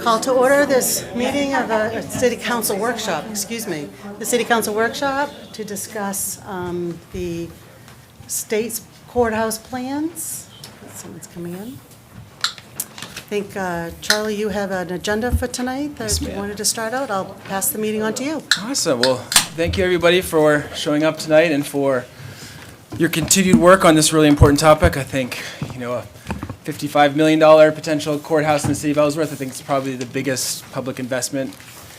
Call to order this meeting of a city council workshop, the city council workshop to discuss the state's courthouse plans. Someone's coming in. I think, Charlie, you have an agenda for tonight that you wanted to start out. I'll pass the meeting on to you. Awesome. Well, thank you everybody for showing up tonight and for your continued work on this really important topic. I think, a $55 million potential courthouse in the city of Ellsworth, I think it's probably the biggest public investment,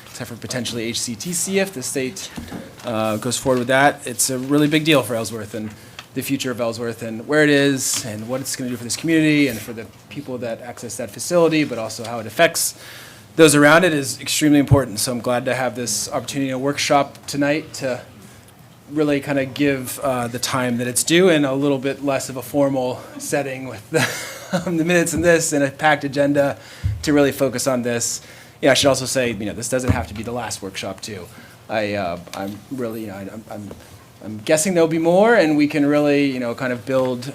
except for potentially HCTC if the state goes forward with that. It's a really big deal for Ellsworth and the future of Ellsworth and where it is and what it's going to do for this community and for the people that access that facility, but also how it affects those around it is extremely important. So I'm glad to have this opportunity in a workshop tonight to really kind of give the time that it's due in a little bit less of a formal setting with the minutes and this and a packed agenda to really focus on this. I should also say, this doesn't have to be the last workshop too. I'm really, I'm guessing there'll be more, and we can really, kind of build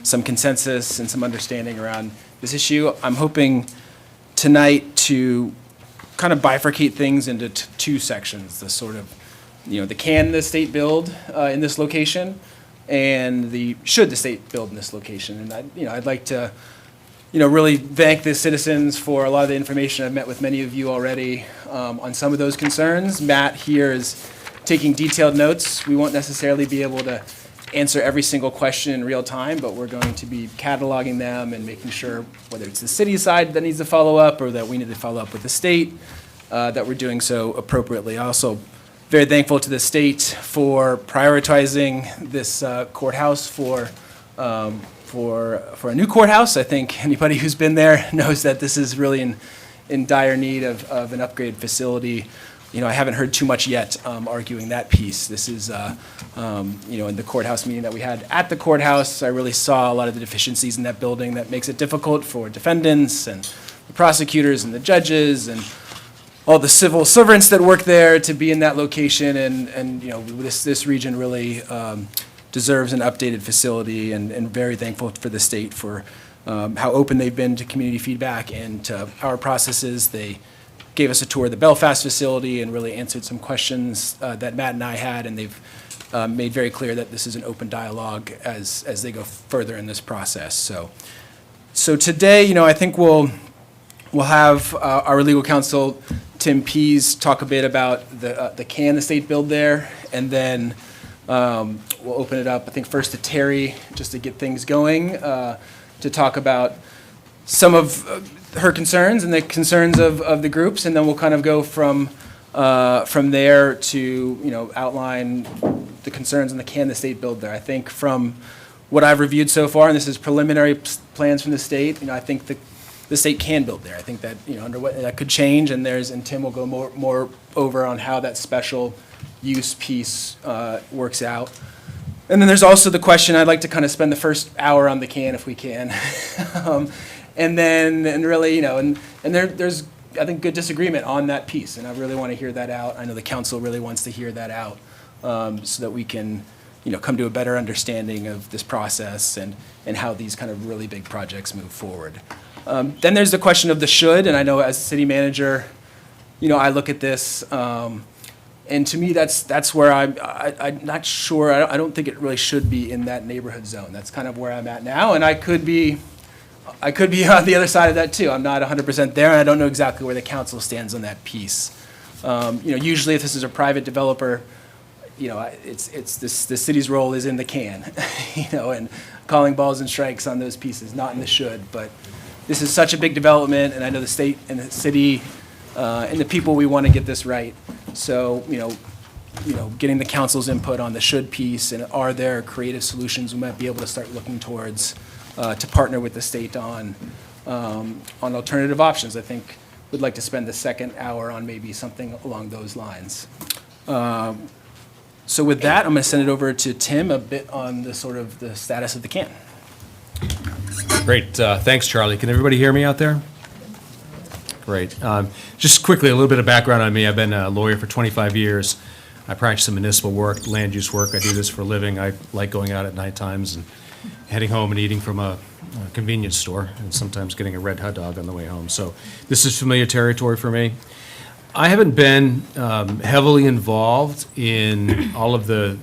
some consensus and some understanding around this issue. I'm hoping tonight to kind of bifurcate things into two sections: the sort of, can the state build in this location, and the should the state build in this location. And I'd like to, really thank the citizens for a lot of the information. I've met with many of you already on some of those concerns. Matt here is taking detailed notes. We won't necessarily be able to answer every single question in real time, but we're going to be cataloging them and making sure whether it's the city side that needs to follow up or that we need to follow up with the state, that we're doing so appropriately. Also, very thankful to the state for prioritizing this courthouse for a new courthouse. I think anybody who's been there knows that this is really in dire need of an upgraded facility. I haven't heard too much yet arguing that piece. This is, in the courthouse meeting that we had at the courthouse, I really saw a lot of the deficiencies in that building that makes it difficult for defendants and the prosecutors and the judges and all the civil servants that work there to be in that location. And this region really deserves an updated facility, and very thankful for the state for how open they've been to community feedback and to our processes. They gave us a tour of the Belfast facility and really answered some questions that Matt and I had, and they've made very clear that this is an open dialogue as they go further in this process. So today, I think we'll have our legal counsel, Tim Pease, talk a bit about the state build there, and then we'll open it up, I think, first to Terry, just to get things going, to talk about some of her concerns and the concerns of the groups, and then we'll kind of go from there to outline the concerns and the state build there. I think from what I've reviewed so far, and this is preliminary plans from the state, I think the state can build there. I think that under what that could change, and Tim will go more over on how that special use piece works out. And then there's also the question, I'd like to kind of spend the first hour on the if we can. And really, there's, I think, good disagreement on that piece, and I really want to hear that out. I know the council really wants to hear that out, so that we can, come to a better understanding of this process and how these kind of really big projects move forward. Then there's the question of the should, and I know as city manager, I look at this, and to me, that's where I'm not sure. I don't think it really should be in that neighborhood zone. That's kind of where I'm at now, and I could be on the other side of that too. I'm not 100% there, and I don't know exactly where the council stands on that piece. Usually if this is a private developer, it's the city's role is in the can, and calling balls and strikes on those pieces, not in the should. But this is such a big development, and I know the state and the city and the people, we want to get this right. So, getting the council's input on the should piece, and are there creative solutions we might be able to start looking towards to partner with the state on alternative options. I think we'd like to spend the second hour on maybe something along those lines. So with that, I'm going to send it over to Tim a bit on the sort of the status of the can. Great. Thanks, Charlie. Can everybody hear me out there? Great. Just quickly, a little bit of background on me. I've been a lawyer for 25 years. I practice in municipal work, land use work. I do this for a living. I like going out at night times and heading home and eating from a convenience store and sometimes getting a red hot dog on the way home. So this is familiar territory for me. I haven't been heavily involved in all of the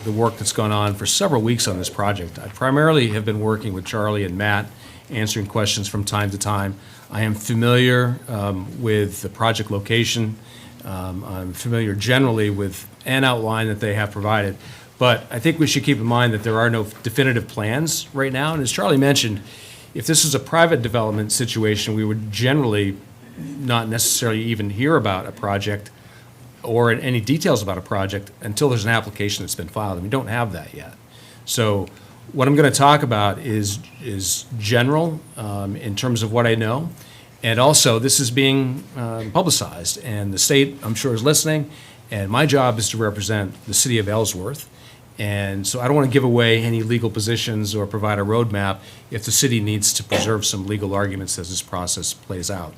work that's gone on for several weeks on this project. I primarily have been working with Charlie and Matt, answering questions from time to time. I am familiar with the project location. I'm familiar generally with an outline that they have provided. But I think we should keep in mind that there are no definitive plans right now. And as Charlie mentioned, if this is a private development situation, we would generally not necessarily even hear about a project or any details about a project until there's an application that's been filed, and we don't have that yet. So what I'm going to talk about is general in terms of what I know, and also this is being publicized, and the state, I'm sure, is listening, and my job is to represent the city of Ellsworth, and so I don't want to give away any legal positions or provide a roadmap if the city needs to preserve some legal arguments as this process plays out.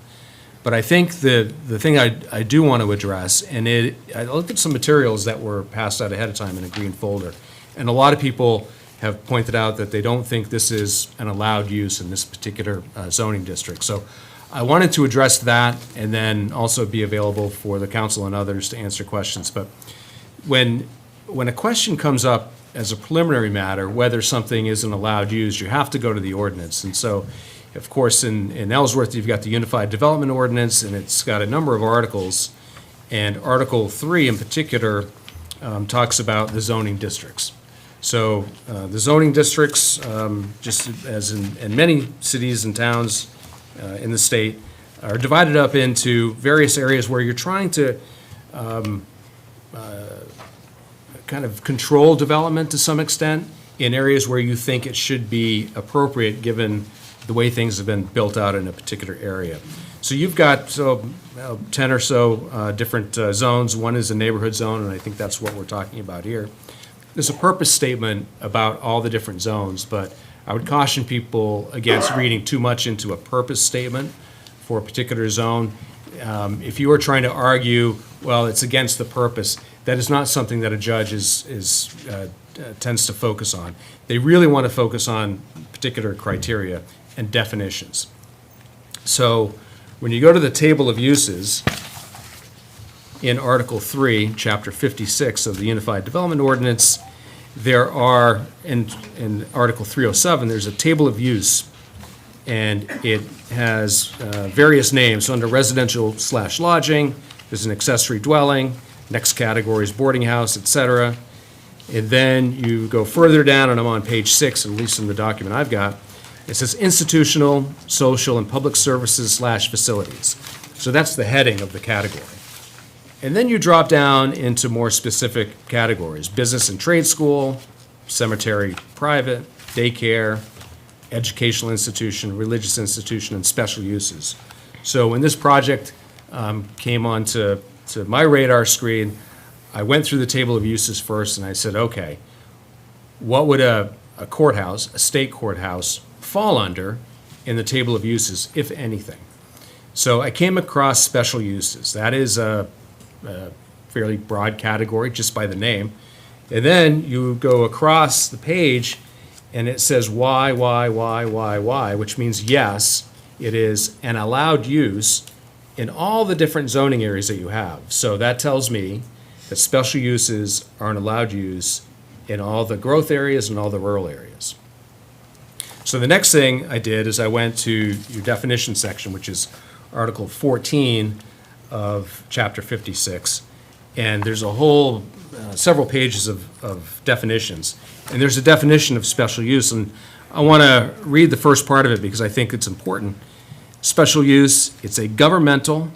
But I think the thing I do want to address, and I looked at some materials that were passed out ahead of time in a green folder, and a lot of people have pointed out that they don't think this is an allowed use in this particular zoning district. So I wanted to address that and then also be available for the council and others to answer questions. But when a question comes up as a preliminary matter, whether something is an allowed use, you have to go to the ordinance. And so, of course, in Ellsworth, you've got the Unified Development Ordinance, and it's got a number of articles. And Article 3 in particular talks about the zoning districts. So the zoning districts, just as in many cities and towns in the state, are divided up into various areas where you're trying to kind of control development to some extent in areas where you think it should be appropriate given the way things have been built out in a particular area. So you've got 10 or so different zones. One is a neighborhood zone, and I think that's what we're talking about here. There's a purpose statement about all the different zones, but I would caution people against reading too much into a purpose statement for a particular zone. If you are trying to argue, well, it's against the purpose, that is not something that a judge tends to focus on. They really want to focus on particular criteria and definitions. So when you go to the table of uses in Article 3, Chapter 56 of the Unified Development Ordinance, there are, in Article 307, there's a table of use, and it has various names. So under residential/lodging, there's an accessory dwelling, next category is boarding house, et cetera. And then you go further down, and I'm on page 6, at least in the document I've got. It says institutional, social, and public services/facilities. So that's the heading of the category. And then you drop down into more specific categories: business and trade school, cemetery, private, daycare, educational institution, religious institution, and special uses. So when this project came onto my radar screen, I went through the table of uses first, and I said, okay, what would a courthouse, a state courthouse, fall under in the table of uses, if anything? So I came across special uses. That is a fairly broad category just by the name. And then you go across the page, and it says why, which means yes, it is an allowed use in all the different zoning areas that you have. So that tells me that special uses are an allowed use in all the growth areas and all the rural areas. So the next thing I did is I went to your definition section, which is Article 14 of Chapter 56, and there's a whole several pages of definitions. And there's a definition of special use, and I want to read the first part of it because I think it's important. Special use, it's a governmental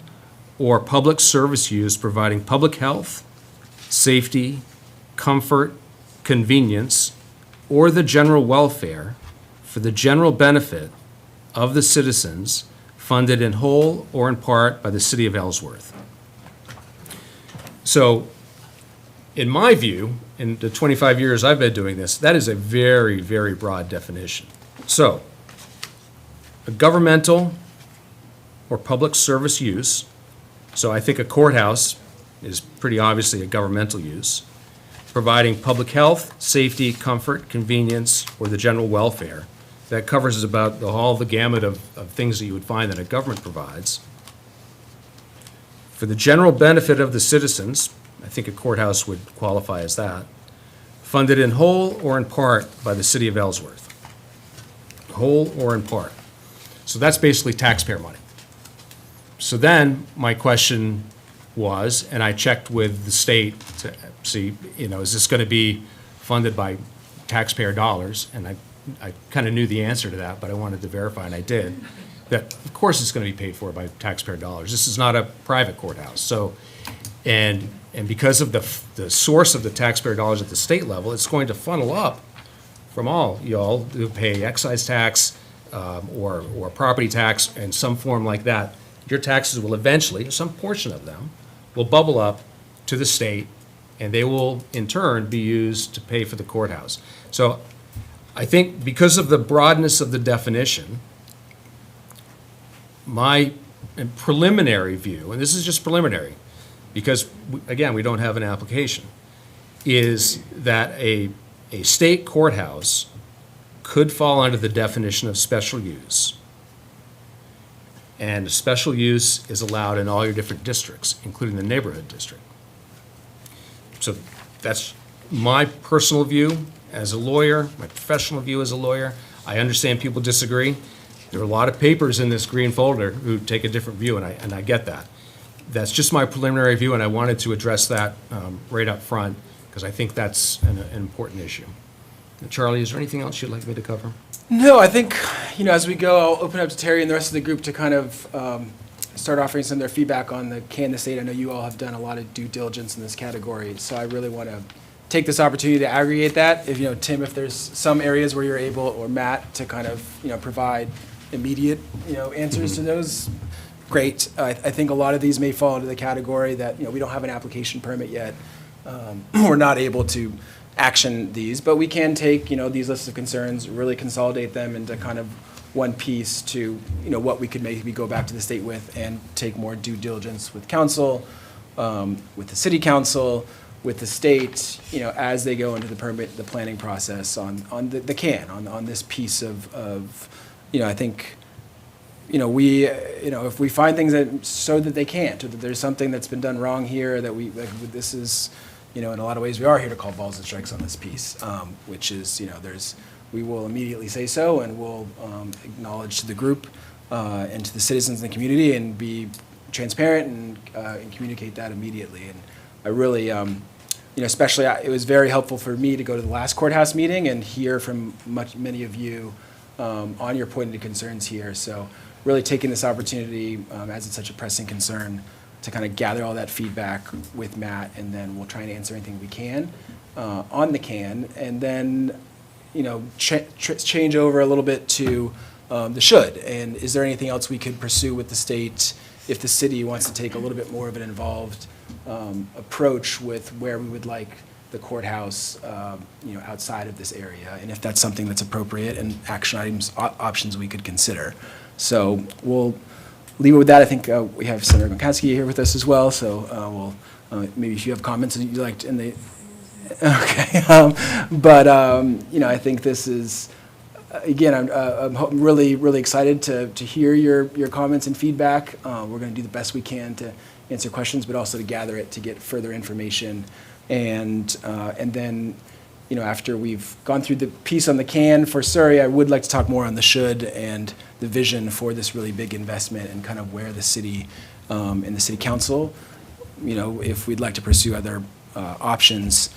or public service use providing public health, safety, comfort, convenience, or the general welfare for the general benefit of the citizens, funded in whole or in part by the city of Ellsworth. So, in my view, in the 25 years I've been doing this, that is a very, very broad definition. So, a governmental or public service use, so I think a courthouse is pretty obviously a governmental use, providing public health, safety, comfort, convenience, or the general welfare that covers about all the gamut of things that you would find that a government provides. For the general benefit of the citizens, I think a courthouse would qualify as that, funded in whole or in part by the city of Ellsworth. Whole or in part. So that's basically taxpayer money. So then, my question was, and I checked with the state to see, is this going to be funded by taxpayer dollars? And I kind of knew the answer to that, but I wanted to verify, and I did, that of course it's going to be paid for by taxpayer dollars. This is not a private courthouse. So, and because of the source of the taxpayer dollars at the state level, it's going to funnel up from all y'all who pay excise tax or property tax in some form like that. Your taxes will eventually, some portion of them, will bubble up to the state, and they will in turn be used to pay for the courthouse. So I think because of the broadness of the definition, my preliminary view, and this is just preliminary, because, again, we don't have an application, is that a state courthouse could fall under the definition of special use. And special use is allowed in all your different districts, including the neighborhood district. So that's my personal view as a lawyer, my professional view as a lawyer. I understand people disagree. There are a lot of papers in this green folder who take a different view, and I get that. That's just my preliminary view, and I wanted to address that right up front, because I think that's an important issue. And Charlie, is there anything else you'd like me to cover? No, I think, as we go, I'll open up to Terry and the rest of the group to kind of start offering some of their feedback on the can the state. I know you all have done a lot of due diligence in this category, so I really want to take this opportunity to aggregate that. If, Tim, if there's some areas where you're able, or Matt, to kind of, provide immediate, answers to those, great. I think a lot of these may fall into the category that, we don't have an application permit yet. We're not able to action these, but we can take, these lists of concerns, really consolidate them into kind of one piece to, what we could maybe go back to the state with and take more due diligence with council, with the city council, with the state, as they go into the planning process on the can, on this piece of I think, we, if we find things that show that they can't, or that there's something that's been done wrong here, that this is, in a lot of ways, we are here to call balls and strikes on this piece, which is, we will immediately say so, and we'll acknowledge to the group and to the citizens in the community, and be transparent and communicate that immediately. And I really, especially, it was very helpful for me to go to the last courthouse meeting and hear from many of you on your pointed concerns here. So really taking this opportunity, as it's such a pressing concern, to kind of gather all that feedback with Matt, and then we'll try and answer anything we can on the can, and then, change over a little bit to the should. And is there anything else we could pursue with the state if the city wants to take a little bit more of an involved approach with where we would like the courthouse, outside of this area, and if that's something that's appropriate, and action items, options we could consider. So we'll leave it with that. I think we have Senator Gronkowski here with us as well, so we'll, maybe if you have comments that you'd like to, okay. I think this is, again, I'm really, really excited to hear your comments and feedback. We're going to do the best we can to answer questions, but also to gather it to get further information. And then, after we've gone through the piece on the can for Surrey, I would like to talk more on the should and the vision for this really big investment, and kind of where the city and the city council, if we'd like to pursue other options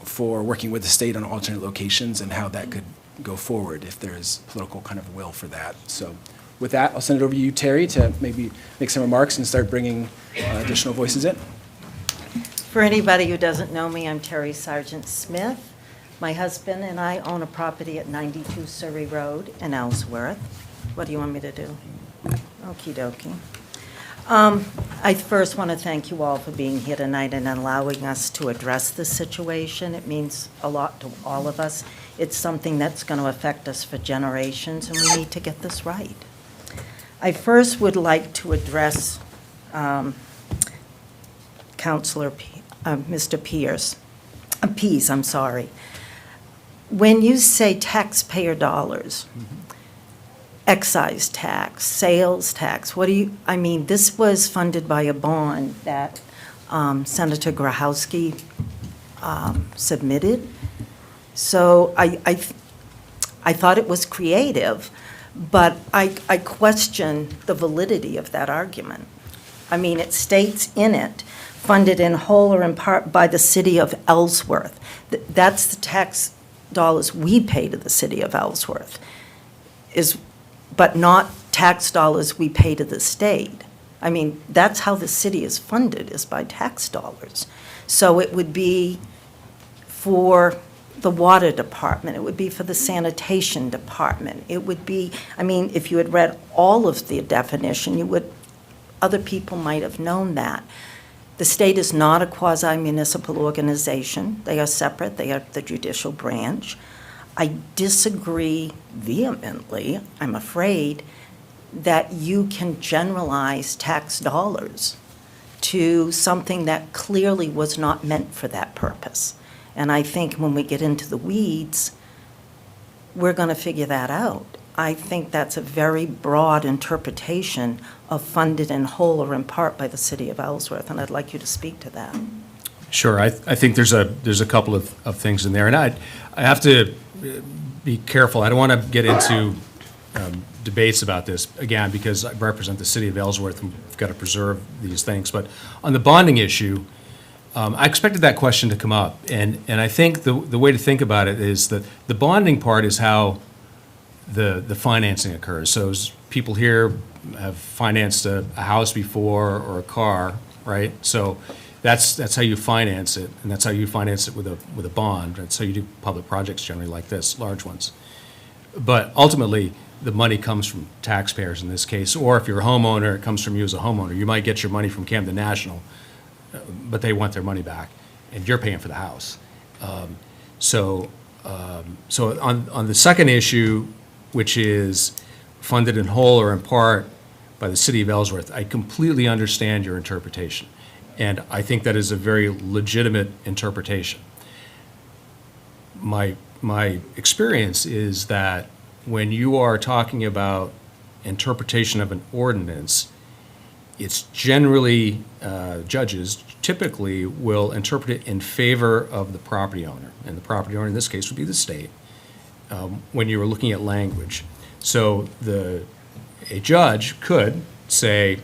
for working with the state on alternate locations, and how that could go forward if there's political kind of will for that. So with that, I'll send it over to you, Terry, to maybe make some remarks and start bringing additional voices in. For anybody who doesn't know me, I'm Terry Sargent Smith. My husband and I own a property at 92 Surrey Road in Ellsworth. What do you want me to do? Okie dokie. I first want to thank you all for being here tonight and allowing us to address this situation. It means a lot to all of us. It's something that's going to affect us for generations, and we need to get this right. I first would like to address Councilor Mr. Pease, I'm sorry. when you say taxpayer dollars, excise tax, sales tax, I mean, this was funded by a bond that Senator Grahowski submitted. So I thought it was creative, but I question the validity of that argument. I mean, it states in it, funded in whole or in part by the city of Ellsworth. That's the tax dollars we pay to the city of Ellsworth, but not tax dollars we pay to the state. I mean, that's how the city is funded, is by tax dollars. So it would be for the water department, it would be for the sanitation department, it would be, I mean, if you had read all of the definition, other people might have known that. The state is not a quasi-municipal organization. They are separate. They are the judicial branch. I disagree vehemently, I'm afraid, that you can generalize tax dollars to something that clearly was not meant for that purpose. And I think when we get into the weeds, we're going to figure that out. I think that's a very broad interpretation of funded in whole or in part by the city of Ellsworth, and I'd like you to speak to that. Sure, I think there's a couple of things in there, and I have to be careful. I don't want to get into debates about this, again, because I represent the city of Ellsworth, and we've got to preserve these things. But on the bonding issue, I expected that question to come up, and I think the way to think about it is that the bonding part is how the financing occurs. So as people here have financed a house before or a car, right? So that's how you finance it, and that's how you finance it with a bond. That's how you do public projects generally like this, large ones. But ultimately, the money comes from taxpayers in this case, or if you're a homeowner, it comes from you as a homeowner. You might get your money from Camden National, but they want their money back, and you're paying for the house. So on the second issue, which is funded in whole or in part by the city of Ellsworth, I completely understand your interpretation, and I think that is a very legitimate interpretation. My experience is that when you are talking about interpretation of an ordinance, it's generally, judges typically will interpret it in favor of the property owner, and the property owner in this case would be the state, when you were looking at language. So a judge could say,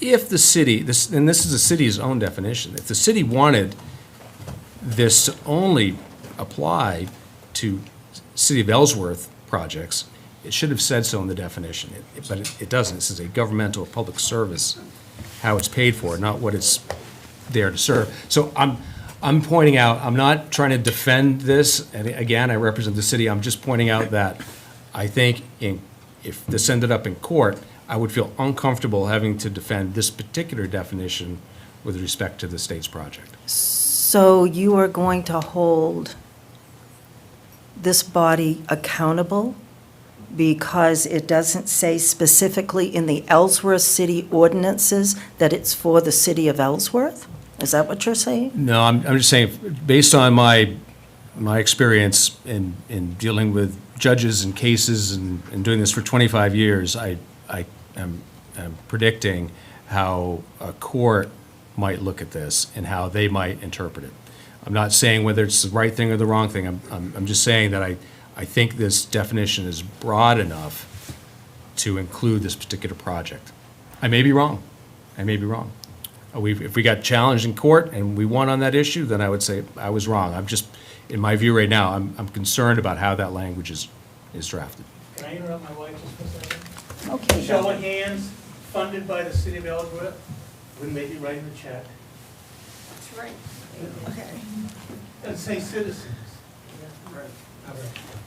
if the city, and this is the city's own definition, if the city wanted this to only apply to City of Ellsworth projects, it should have said so in the definition, but it doesn't. This is a governmental public service, how it's paid for, not what it's there to serve. So I'm pointing out, I'm not trying to defend this, and again, I represent the city, I'm just pointing out that I think if this ended up in court, I would feel uncomfortable having to defend this particular definition with respect to the state's project. So you are going to hold this body accountable because it doesn't say specifically in the Ellsworth city ordinances that it's for the city of Ellsworth? Is that what you're saying? No, I'm just saying, based on my experience in dealing with judges and cases and doing this for 25 years, I am predicting how a court might look at this and how they might interpret it. I'm not saying whether it's the right thing or the wrong thing. I'm just saying that I think this definition is broad enough to include this particular project. I may be wrong. If we got challenged in court and we won on that issue, then I would say I was wrong. I'm just, in my view right now, I'm concerned about how that language is drafted. Can I interrupt my wife just for a second? Okay. Show of hands, funded by the city of Ellsworth, we may be writing the check. That's right. Okay. And say citizens.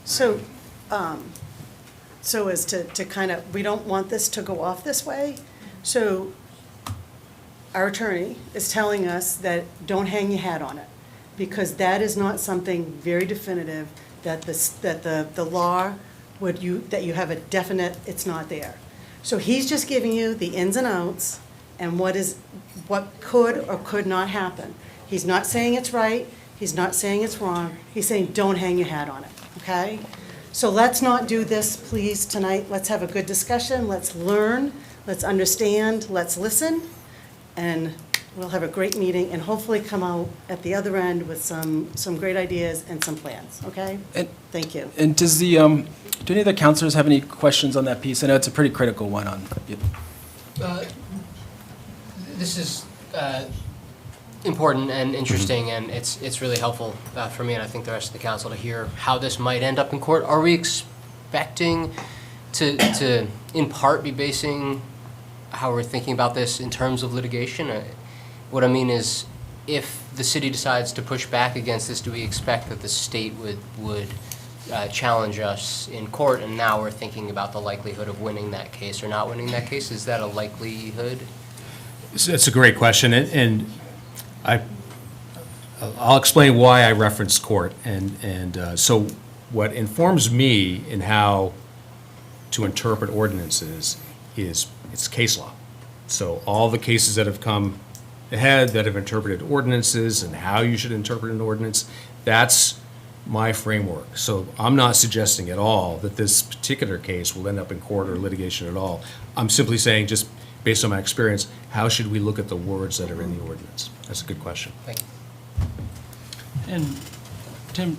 So, so as to kind of, we don't want this to go off this way, so our attorney is telling us that don't hang your hat on it, because that is not something very definitive, that the law that you have a definite, it's not there. So he's just giving you the ins and outs and what could or could not happen. He's not saying it's right, He's not saying it's wrong. He's saying, don't hang your hat on it, okay? So let's not do this, please, tonight. Let's have a good discussion. Let's learn. Let's understand. Let's listen. And we'll have a great meeting and hopefully come out at the other end with some great ideas and some plans, okay? And- Thank you. And does the, do any of the counselors have any questions on that piece? I know it's a pretty critical one on, This is important and interesting, and it's really helpful for me, and I think the rest of the council, to hear how this might end up in court. Are we expecting to in part, be basing how we're thinking about this in terms of litigation? What I mean is, if the city decides to push back against this, do we expect that the state would challenge us in court, and now we're thinking about the likelihood of winning that case or not winning that case? Is that a likelihood? It's a great question, and I'll explain why I referenced court. And so what informs me in how to interpret ordinances is it's case law. So all the cases that have come ahead that have interpreted ordinances and how you should interpret an ordinance, that's my framework. So I'm not suggesting at all that this particular case will end up in court or litigation at all. I'm simply saying, just based on my experience, how should we look at the words that are in the ordinance? That's a good question. Thank you. And Tim,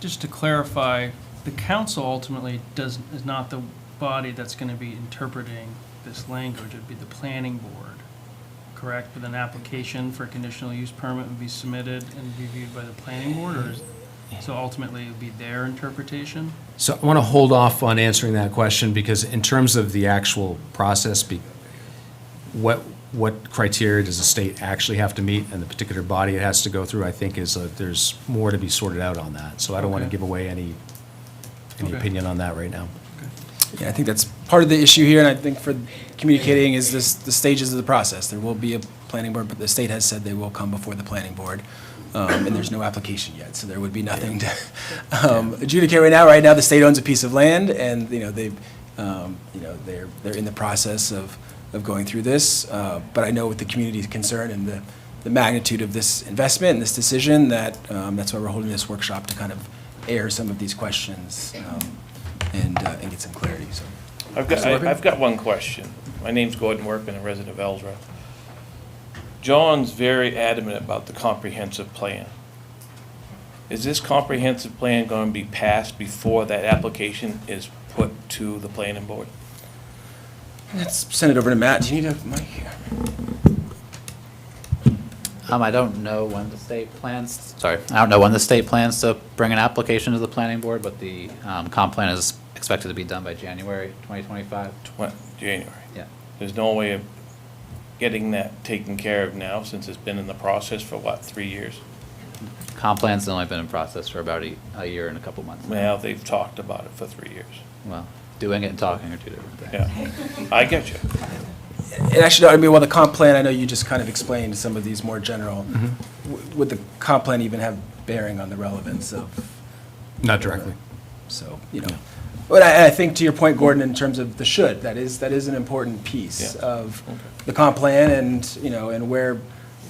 just to clarify, the council ultimately is not the body that's going to be interpreting this language. It'd be the planning board, correct? But an application for a conditional use permit would be submitted and reviewed by the planning board, or so ultimately it would be their interpretation? So I want to hold off on answering that question because in terms of the actual process, what criteria does the state actually have to meet and the particular body it has to go through, I think there's more to be sorted out on that. So I don't want to Okay. give away any Okay. opinion on that right now. yeah, I think that's part of the issue here, and I think for communicating is the stages of the process. There will be a planning board, but the state has said they will come before the planning board. And there's no application yet, so there would be nothing to adjudicate right now. Right now, the state owns a piece of land, and they're in the process of going through this. But I know with the community's concern and the magnitude of this investment and this decision, that that's why we're holding this workshop, to kind of air some of these questions and get some clarity. So, I've got one question. My name's Gordon Workman, a resident of Ellsworth. John's very adamant about the comprehensive plan. Is this comprehensive plan going to be passed before that application is put to the planning board? let's send it over to Matt. Do you need a mic here? I don't know when the state plans, I don't know when the state plans to bring an application to the planning board, but the comp plan is expected to be done by January 2025. January. Yeah. There's no way of getting that taken care of now, since it's been in the process for, 3 years? Comp plan's only been in process for about a year and a couple months. Well, they've talked about it for 3 years. Well, doing it and talking are two different things. Yeah, I get you. And actually, I mean, well, the comp plan, I know you just kind of explained some of these more general. Would the comp plan even have bearing on the relevance of? Not directly. So, but I think to your point, Gordon, in terms of the should, that is an important piece Yeah. of the comp plan and, and where,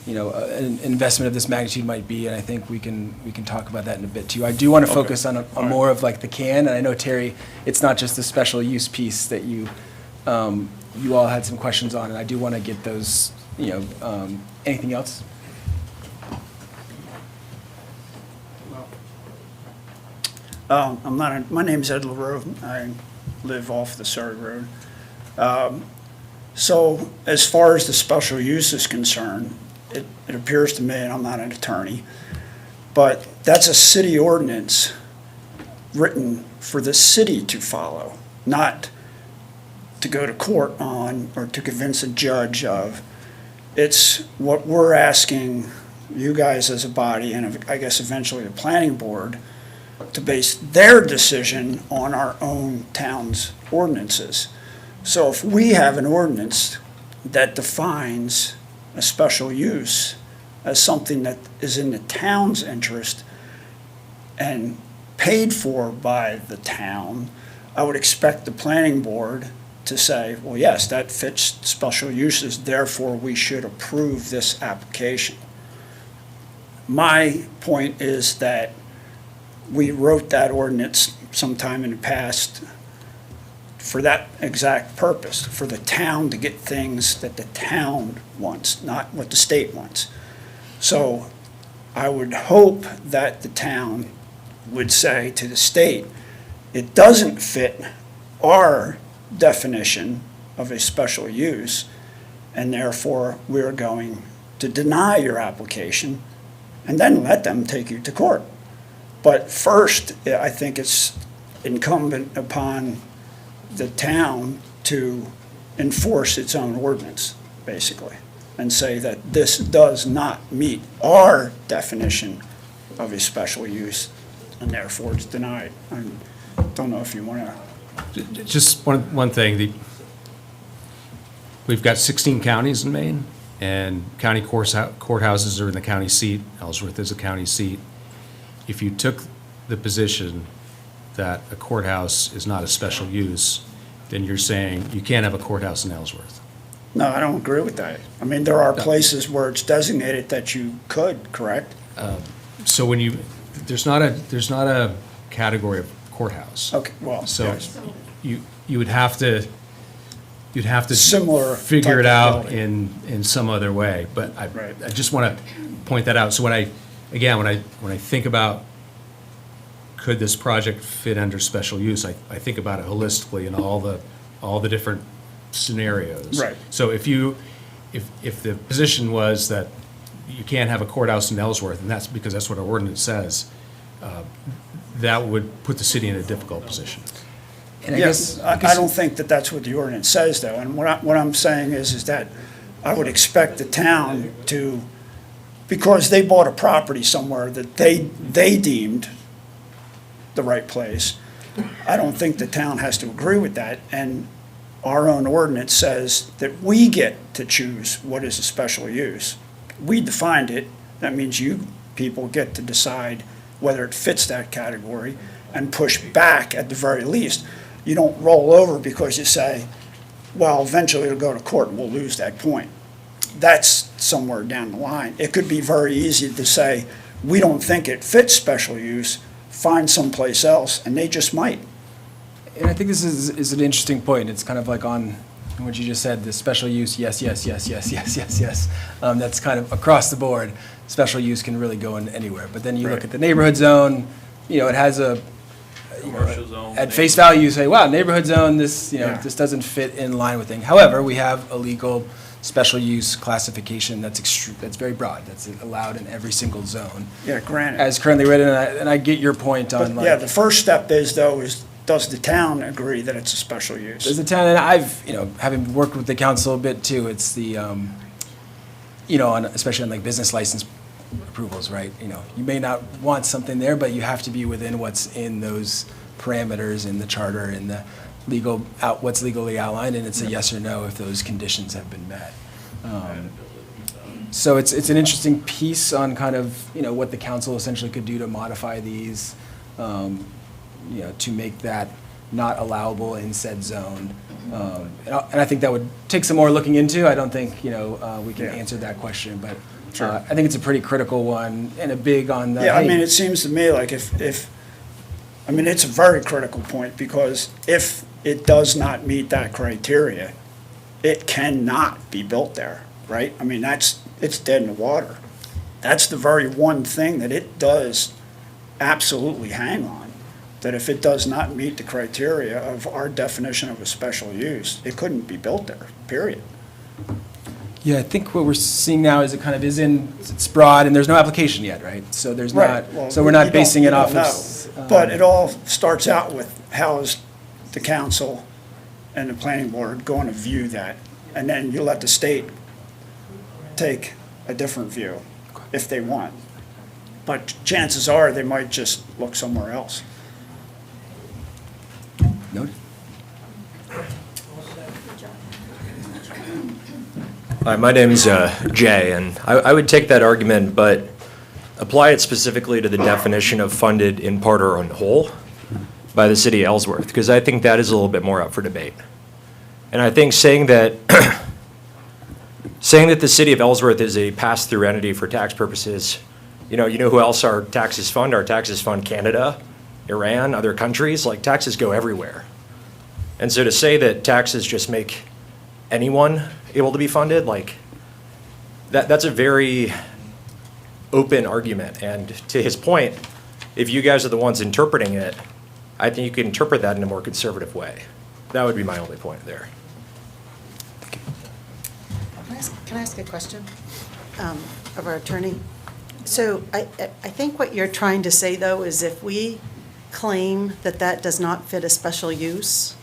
an investment of this magnitude might be, and I think we can talk about that in a bit too. I do want to focus on All right. more of like the can, and I know, Terry, it's not just the special use piece that you all had some questions on, and I do want to get those, anything else? My name's Ed LaRue. I live off the Surrey Road. So as far as the special use is concerned, it appears to me, and I'm not an attorney, but that's a city ordinance written for the city to follow, not to go to court on or to convince a judge of. It's what we're asking you guys as a body, and I guess eventually the planning board, to base their decision on our own town's ordinances. So if we have an ordinance that defines a special use as something that is in the town's interest and paid for by the town, I would expect the planning board to say, well, yes, that fits special uses, therefore we should approve this application. My point is that we wrote that ordinance sometime in the past for that exact purpose, for the town to get things that the town wants, not what the state wants. So I would hope that the town would say to the state, it doesn't fit our definition of a special use, and therefore we're going to deny your application and then let them take you to court. But first, I think it's incumbent upon the town to enforce its own ordinance, basically, and say that this does not meet our definition of a special use, and therefore it's denied. I don't know if you want to. Just one thing, we've got 16 counties in Maine, and county courthouses are in the county seat. Ellsworth is a county seat. If you took the position that a courthouse is not a special use, then you're saying you can't have a courthouse in Ellsworth. No, I don't agree with that. I mean, there are places where it's designated that you could, correct? So when you, there's not a category of courthourthouse. Okay, well, So yes. you would have to, you'd have to Similar figure it type of out building. in some other way. But Right. I just want to point that out. So when I think about could this project fit under special use, I think about it holistically in all the different scenarios. Right. So if the position was that you can't have a courthouse in Ellsworth, and that's because that's what our ordinance says, that would put the city in a difficult position. And I Yes, guess, I don't think that that's what the ordinance says, though. And what I'm saying is that I would expect the town to, because they bought a property somewhere that they deemed the right place, I don't think the town has to agree with that. And our own ordinance says that we get to choose what is a special use. We defined it. That means you people get to decide whether it fits that category and push back at the very least. You don't roll over because you say, well, eventually it'll go to court and we'll lose that point. That's somewhere down the line. It could be very easy to say, we don't think it fits special use, find someplace else, and they just might. and I think this is an interesting point. It's kind of like on what you just said, the special use, yes, yes, yes, yes, yes, yes, yes. That's kind of across the board. Special use can really go in anywhere. But then you look Right. at the neighborhood zone, it has a, Commercial zone. at face value, you say, wow, neighborhood zone, this, Yeah. this doesn't fit in line with things. However, we have a legal special use classification that's that's very broad, that's allowed in every single zone, Yeah, granted. as currently written, and I get your point But on, yeah, like, the first step is, though, is does the town agree that it's a special use? as a town, and I've, having worked with the council a bit too, it's the, especially on like business license approvals, right? You may not want something there, but you have to be within what's in those parameters in the charter and the what's legally outlined, and it's a yes or no if those conditions have been met. So it's an interesting piece on kind of, what the council essentially could do to modify these, to make that not allowable in said zone. And I think that would take some more looking into. I don't think, we can Yeah. answer that question, but I think it's a pretty critical one and a big on the. Yeah, I hey, mean, it seems to me like it's a very critical point, because if it does not meet that criteria, it cannot be built there, right? I mean, it's dead in the water. That's the very one thing that it does absolutely hang on, that if it does not meet the criteria of our definition of a special use, it couldn't be built there, period. Yeah, I think what we're seeing now is it's broad and there's no application yet, right? So there's Right. not, Well, so we're not you basing don't- it you off don't of. know. But it all starts out with how is the council and the planning board going to view that? And then you let the state take a different view if they want. But chances are, they might just look somewhere else. Noted. Hi, my name's Jay, and I would take that argument, but apply it specifically to the definition of funded in part or in whole by the city of Ellsworth, because I think that is a little bit more up for debate. And I think saying that the city of Ellsworth is a pass-through entity for tax purposes You know who else our taxes fund? Our taxes fund Canada, Iran, other countries. Like, taxes go everywhere. And so to say that taxes just make anyone able to be funded, like, that's a very open argument. And to his point, if you guys are the ones interpreting it, I think you can interpret that in a more conservative way. That would be my only point there. Can I ask a question of our attorney? So I think what you're trying to say, though, is if we claim that that does not fit a special use,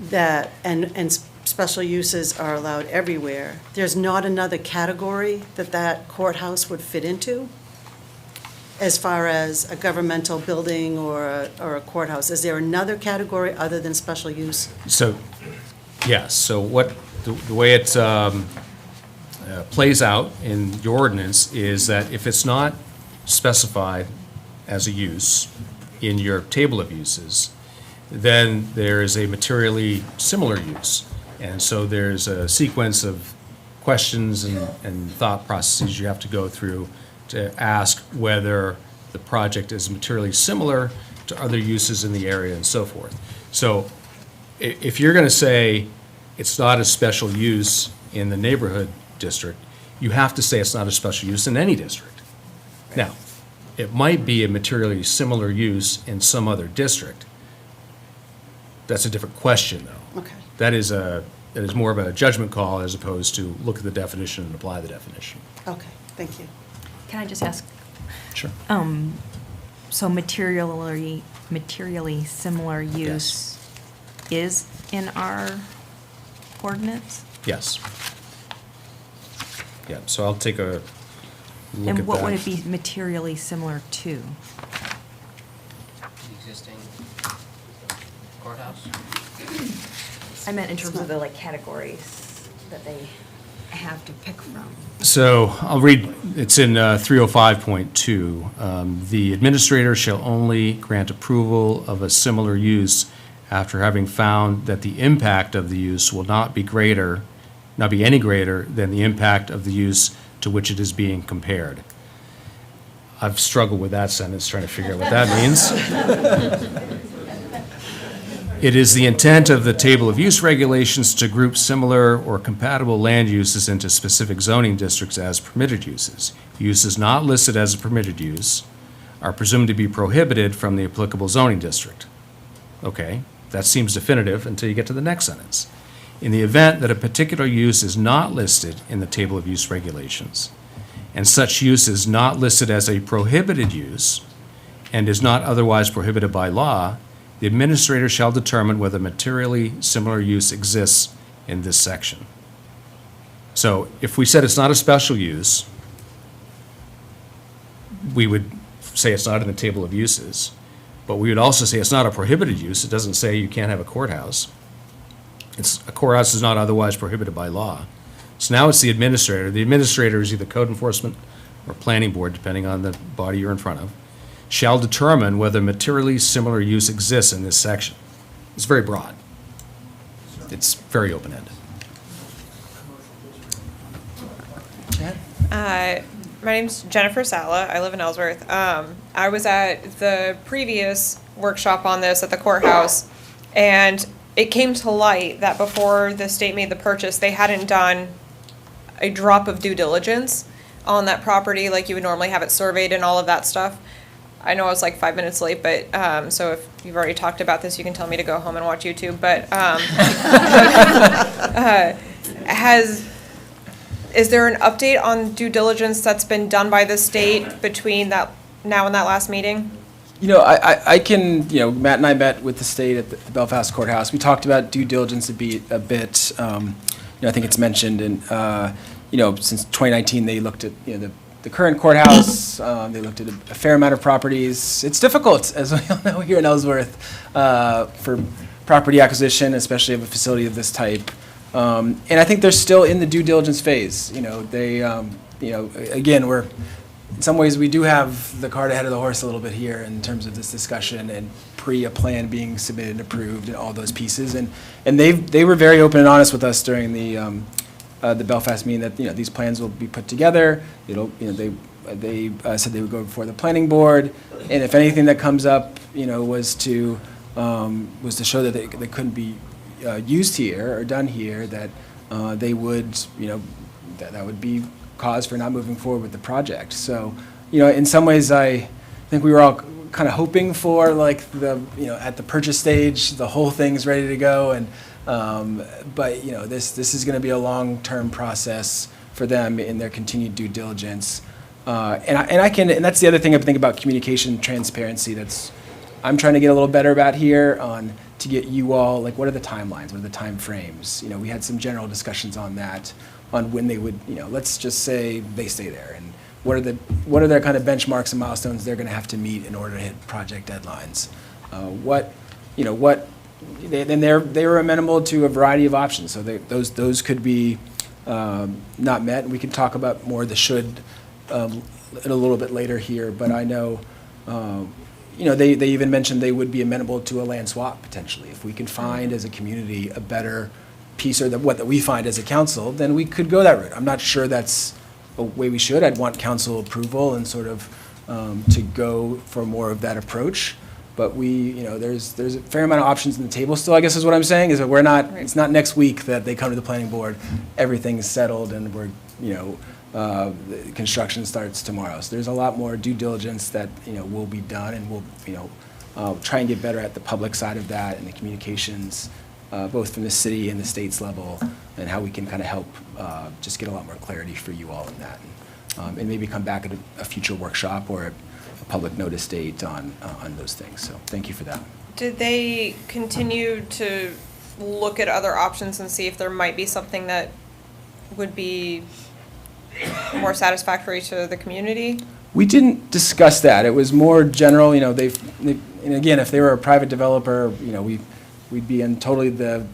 that, and special uses are allowed everywhere, there's not another category that that courthouse would fit into? As far as a governmental building or a courthouse, is there another category other than special use? So, yes, so what, the way it plays out in your ordinance is that if it's not specified as a use in your table of uses, then there is a materially similar use. And so there's a sequence of questions and thought processes you have to go through to ask whether the project is materially similar to other uses in the area and so forth. So if you're going to say it's not a special use in the neighborhood district, you have to say it's not a special use in any district. Now, it might be a materially similar use in some other district. That's a different question, though. Okay. That is more of a judgment call as opposed to look at the definition and apply the definition. Okay, thank you. Can I just ask, Sure. so materially similar use is in our ordinance? Yes. Yeah, so I'll take a look at that. And what would it be materially similar to? The existing courthouse? I meant in terms of the, like, categories that they have to pick from. So I'll read, it's in 305.2. The administrator shall only grant approval of a similar use after having found that the impact of the use will not be any greater than the impact of the use to which it is being compared. I've struggled with that sentence, trying to figure out what that means. It is the intent of the table of use regulations to group similar or compatible land uses into specific zoning districts as permitted uses. Uses not listed as a permitted use are presumed to be prohibited from the applicable zoning district. Okay, that seems definitive until you get to the next sentence. In the event that a particular use is not listed in the table of use regulations, and such use is not listed as a prohibited use and is not otherwise prohibited by law, the administrator shall determine whether materially similar use exists in this section. So if we said it's not a special use, we would say it's not in the table of uses, but we would also say it's not a prohibited use. It doesn't say you can't have a courthouse. A courthouse is not otherwise prohibited by law. So now it's the administrator. The administrator is either code enforcement or planning board, depending on the body you're in front of, shall determine whether materially similar use exists in this section. It's very broad. It's very open-ended. My name's Jennifer Sala. I live in Ellsworth. I was at the previous workshop on this at the courthouse, and it came to light that before the state made the purchase, they hadn't done a drop of due diligence on that property like you would normally have it surveyed and all of that stuff. I know I was like 5 minutes late, but so if you've already talked about this, you can tell me to go home and watch YouTube. But is there an update on due diligence that's been done by the state between that now and that last meeting? You know, I can, you know, Matt and I met with the state at the Belfast Courthouse. We talked about due diligence a bit. You know, I think it's mentioned, and you know, since 2019, they looked at, you know, the current courthouse. They looked at a fair amount of properties. It's difficult, as we all know here in Ellsworth, for property acquisition, especially of a facility of this type. And I think they're still in the due diligence phase. You know, they, you know, again, in some ways, we do have the cart ahead of the horse a little bit here in terms of this discussion and a plan being submitted and approved and all those pieces. And they were very open and honest with us during the Belfast meeting that, you know, these plans will be put together. It'll, you know, they they said they would go before the planning board, and if anything that comes up, was to show that they couldn't be used here or done here, that they would, that would be cause for not moving forward with the project. So, in some ways, I think we were all kind of hoping for, like, at the purchase stage, the whole thing's ready to go, and but this is going to be a long-term process for them in their continued due diligence. And that's the other thing I think about communication transparency. I'm trying to get a little better about here to get you all, like, what are the timelines, what are the time frames? We had some general discussions on that, on when they would, let's just say they stay there, and what are their kind of benchmarks and milestones they're going to have to meet in order to hit project deadlines? They were amenable to a variety of options, so those could be not met, and we can talk about more the should in a little bit later here, but I know, they even mentioned they would be amenable to a land swap potentially. If we can find as a community a better piece, or what that we find as a council, then we could go that route. I'm not sure that's a way we should. I'd want council approval and sort of to go for more of that approach. But there's a fair amount of options on the table still, I guess is what I'm saying, is that we're not, it's not next week that they come to the planning board, everything's settled, and we're, the construction starts tomorrow. So there's a lot more due diligence that, will be done, and we'll, try and get better at the public side of that and the communications, both from the city and the state's level, and how we can kind of help just get a lot more clarity for you all in that. And maybe come back at a future workshop or a public notice date on those things. So thank you for that. Did they continue to look at other options and see if there might be something that would be more satisfactory to the community? We didn't discuss that. It was more general, and again, if they were a private developer, we'd be in totally the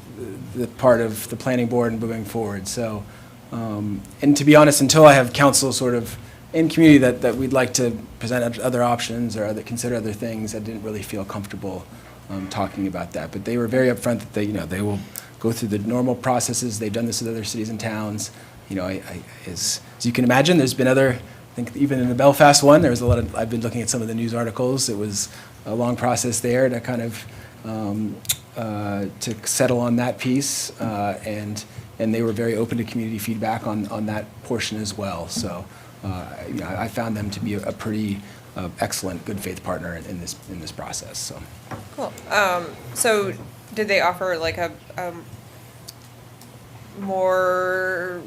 part of the planning board and moving forward. So, and to be honest, until I have council sort of in community that we'd like to present other options or consider other things, I didn't really feel comfortable talking about that. But they were very upfront that they will go through the normal processes. They've done this with other cities and towns. As you can imagine, there's been I think even in the Belfast one, there was a lot of, I've been looking at some of the news articles. It was a long process there to kind of, to settle on that piece. And they were very open to community feedback on that portion as well. So, I found them to be a pretty excellent, good faith partner in this process. So. Cool. So did they offer like a more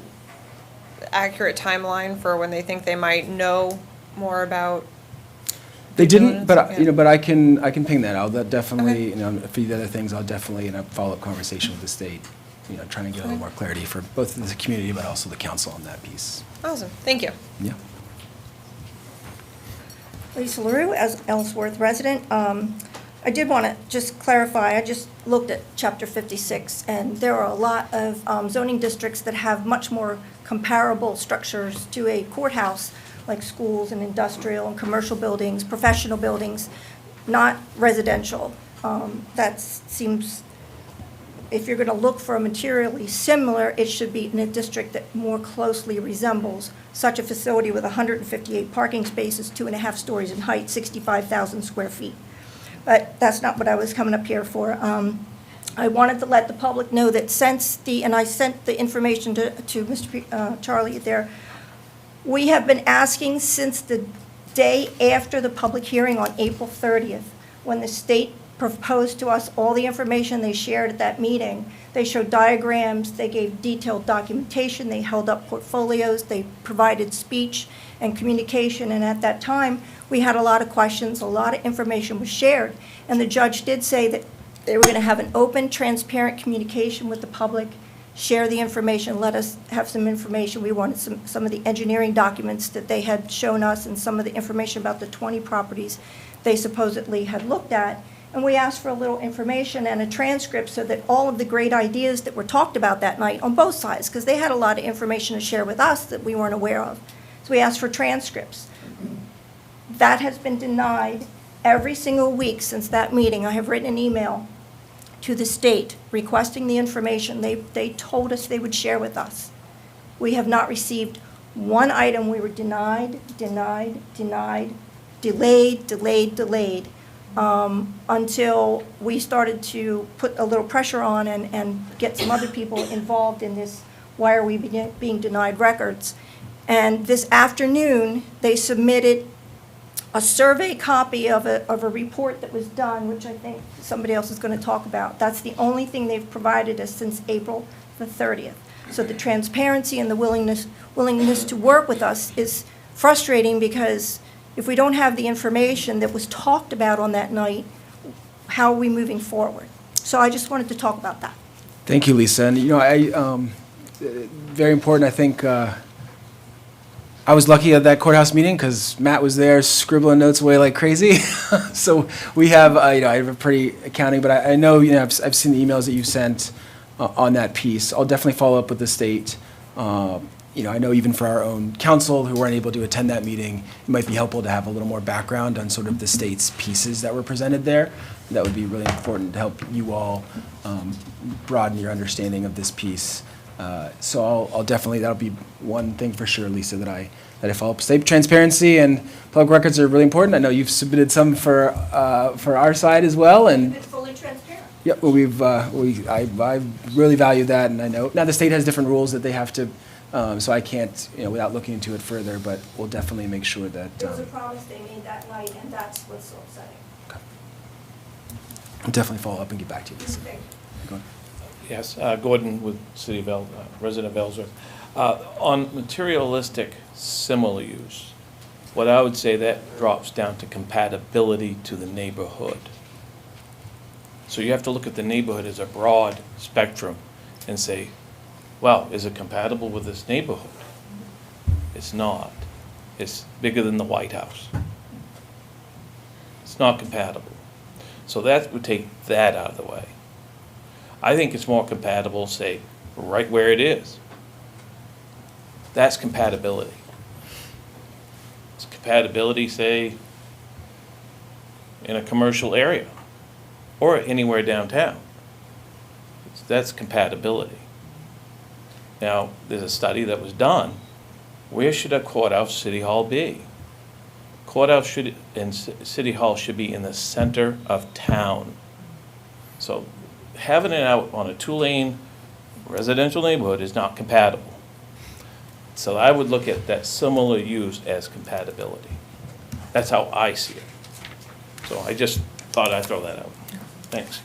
accurate timeline for when they think they might know more about? They didn't, but Yeah. but I can ping that. I'll definitely, for the other things, I'll definitely in a follow-up conversation with the state, trying to get a little more clarity for both the community but also the council on that piece. Awesome. Thank you. Yeah. Lisa LaRue, as Ellsworth resident. I did want to just clarify, I just looked at Chapter 56, and there are a lot of zoning districts that have much more comparable structures to a courthouse, like schools and industrial and commercial buildings, professional buildings, not residential. That seems, if you're going to look for a materially similar, it should be in a district that more closely resembles such a facility with 158 parking spaces, 2.5 stories in height, 65,000 square feet. But that's not what I was coming up here for. I wanted to let the public know that since and I sent the information to Mr. Charlie there, we have been asking since the day after the public hearing on April 30th, when the state proposed to us all the information they shared at that meeting. They showed diagrams, they gave detailed documentation, they held up portfolios, they provided speech and communication, and at that time, we had a lot of questions, a lot of information was shared, and the judge did say that they were going to have an open, transparent communication with the public, share the information, let us have some information. We wanted some of the engineering documents that they had shown us and some of the information about the 20 properties they supposedly had looked at. And we asked for a little information and a transcript so that all of the great ideas that were talked about that night on both sides, because they had a lot of information to share with us that we weren't aware of. So we asked for transcripts. That has been denied every single week since that meeting. I have written an email to the state requesting the information they told us they would share with us. We have not received One item, we were denied, delayed, until we started to put a little pressure on and get some other people involved in this, why are we being denied records? And this afternoon, they submitted a survey copy of a report that was done, which I think somebody else is going to talk about. That's the only thing they've provided us since April the 30th. So the transparency and the willingness to work with us is frustrating, because if we don't have the information that was talked about on that night, how are we moving forward? So I just wanted to talk about that. Thank you, Lisa. And, very important, I think, I was lucky at that courthouse meeting because Matt was there scribbling notes away like crazy. So we have, I have a pretty accounting, but I know, I've seen the emails that you've sent on that piece. I'll definitely follow up with the state. I know even for our own council who weren't able to attend that meeting, it might be helpful to have a little more background on sort of the state's pieces that were presented there. That would be really important to help you all broaden your understanding of this piece. So I'll definitely, that'll be one thing for sure, Lisa, that I follow up. State transparency and public records are really important. I know you've submitted some for our side as well, and It's fully transparent. yeah, well, I really value that, and I know now the state has different rules that they have to, so I can't, without looking into it further, but we'll definitely make sure that. There was a promise they made that night, and that's what's so upsetting. I'll definitely follow up and get back to you, Lisa. Thank you. Go on. Yes, Gordon with City of resident of Ellsworth. On materialistic similar use, what I would say that drops down to compatibility to the neighborhood. So you have to look at the neighborhood as a broad spectrum and say, well, is it compatible with this neighborhood? It's not. It's bigger than the White House. It's not compatible. So that would take that out of the way. I think it's more compatible, say, right where it is. That's compatibility. It's compatibility, say, in a commercial area or anywhere downtown. That's compatibility. Now, there's a study that was done. Where should a courthouse, city hall be? Courthouse and city hall should be in the center of town. So having it out on a 2-lane residential neighborhood is not compatible. So I would look at that similar use as compatibility. That's how I see it. So I just thought I'd throw that out. Thanks.